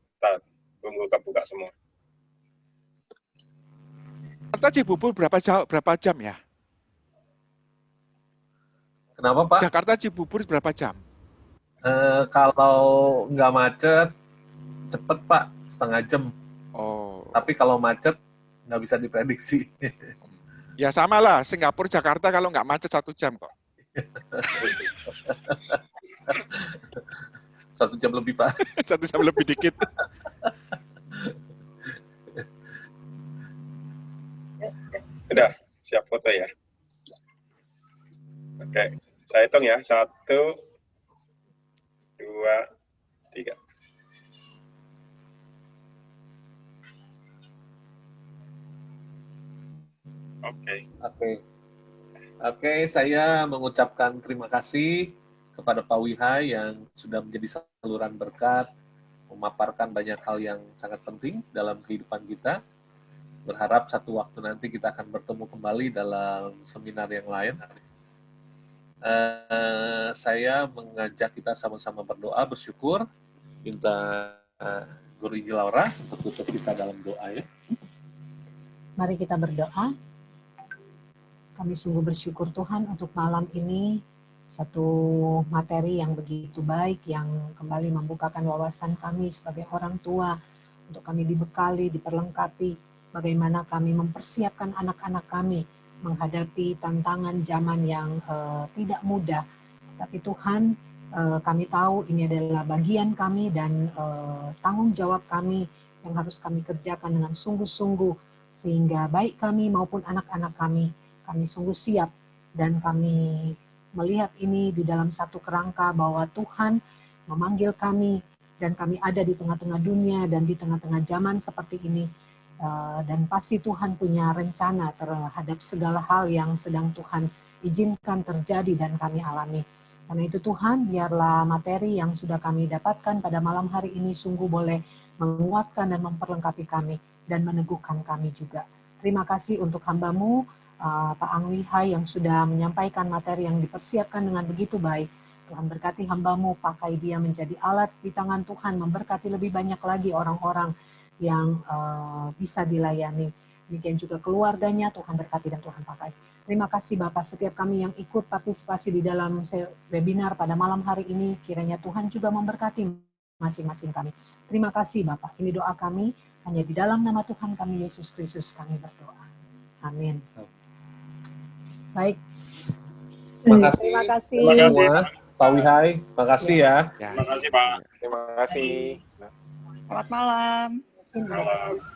[SPEAKER 5] Tunggu buka semua.
[SPEAKER 3] Jakarta Cibubur berapa jam ya?
[SPEAKER 1] Kenapa Pak?
[SPEAKER 3] Jakarta Cibubur berapa jam?
[SPEAKER 1] Kalau nggak macet, cepet Pak, setengah jam.
[SPEAKER 3] Oh.
[SPEAKER 1] Tapi kalau macet, nggak bisa diprediksi.
[SPEAKER 3] Ya sama lah, Singapura, Jakarta kalau nggak macet 1 jam kok.
[SPEAKER 1] 1 jam lebih Pak.
[SPEAKER 3] 1 jam lebih dikit.
[SPEAKER 5] Udah, siap foto ya. Oke, saya hitung ya. 1, 2, 3.
[SPEAKER 1] Oke, saya mengucapkan terima kasih kepada Pak Wihai yang sudah menjadi saluran berkat, memaparkan banyak hal yang sangat penting dalam kehidupan kita. Berharap satu waktu nanti kita akan bertemu kembali dalam seminar yang lain. Saya mengajak kita sama-sama berdoa, bersyukur, minta Guru Injil Laura untuk tutup kita dalam doa ya.
[SPEAKER 7] Mari kita berdoa. Kami sungguh bersyukur Tuhan untuk malam ini, satu materi yang begitu baik, yang kembali membukakan wawasan kami sebagai orang tua, untuk kami dibekali, diperlengkapi bagaimana kami mempersiapkan anak-anak kami menghadapi tantangan zaman yang tidak mudah. Tapi Tuhan, kami tahu ini adalah bagian kami dan tanggung jawab kami yang harus kami kerjakan dengan sungguh-sungguh, sehingga baik kami maupun anak-anak kami sungguh siap, dan kami melihat ini di dalam satu kerangka bahwa Tuhan memanggil kami dan kami ada di tengah-tengah dunia dan di tengah-tengah zaman seperti ini, dan pasti Tuhan punya rencana terhadap segala hal yang sedang Tuhan izinkan terjadi dan kami alami. Karena itu Tuhan, biarlah materi yang sudah kami dapatkan pada malam hari ini sungguh boleh menguatkan dan memperlengkapi kami dan meneguhkan kami juga. Terima kasih untuk hamba-Mu, Pak Angwi Hai, yang sudah menyampaikan materi yang dipersiapkan dengan begitu baik. Tuhan berkati hamba-Mu, pakai dia menjadi alat di tangan Tuhan, memberkati lebih banyak lagi orang-orang yang bisa dilayani. Demikian juga keluarganya, Tuhan berkati dan Tuhan pakai. Terima kasih Bapak, setiap kami yang ikut partisipasi di dalam webinar pada malam hari ini, kiranya Tuhan juga memberkati masing-masing kami. Terima kasih Bapak, ini doa kami, hanya di dalam nama Tuhan kami Yesus Kristus kami berdoa. Amin. Baik.
[SPEAKER 1] Terima kasih semua. Pak Wihai, makasih ya.
[SPEAKER 6] Terima kasih Pak. Terima kasih.
[SPEAKER 8] Selamat malam.
[SPEAKER 5] Malam.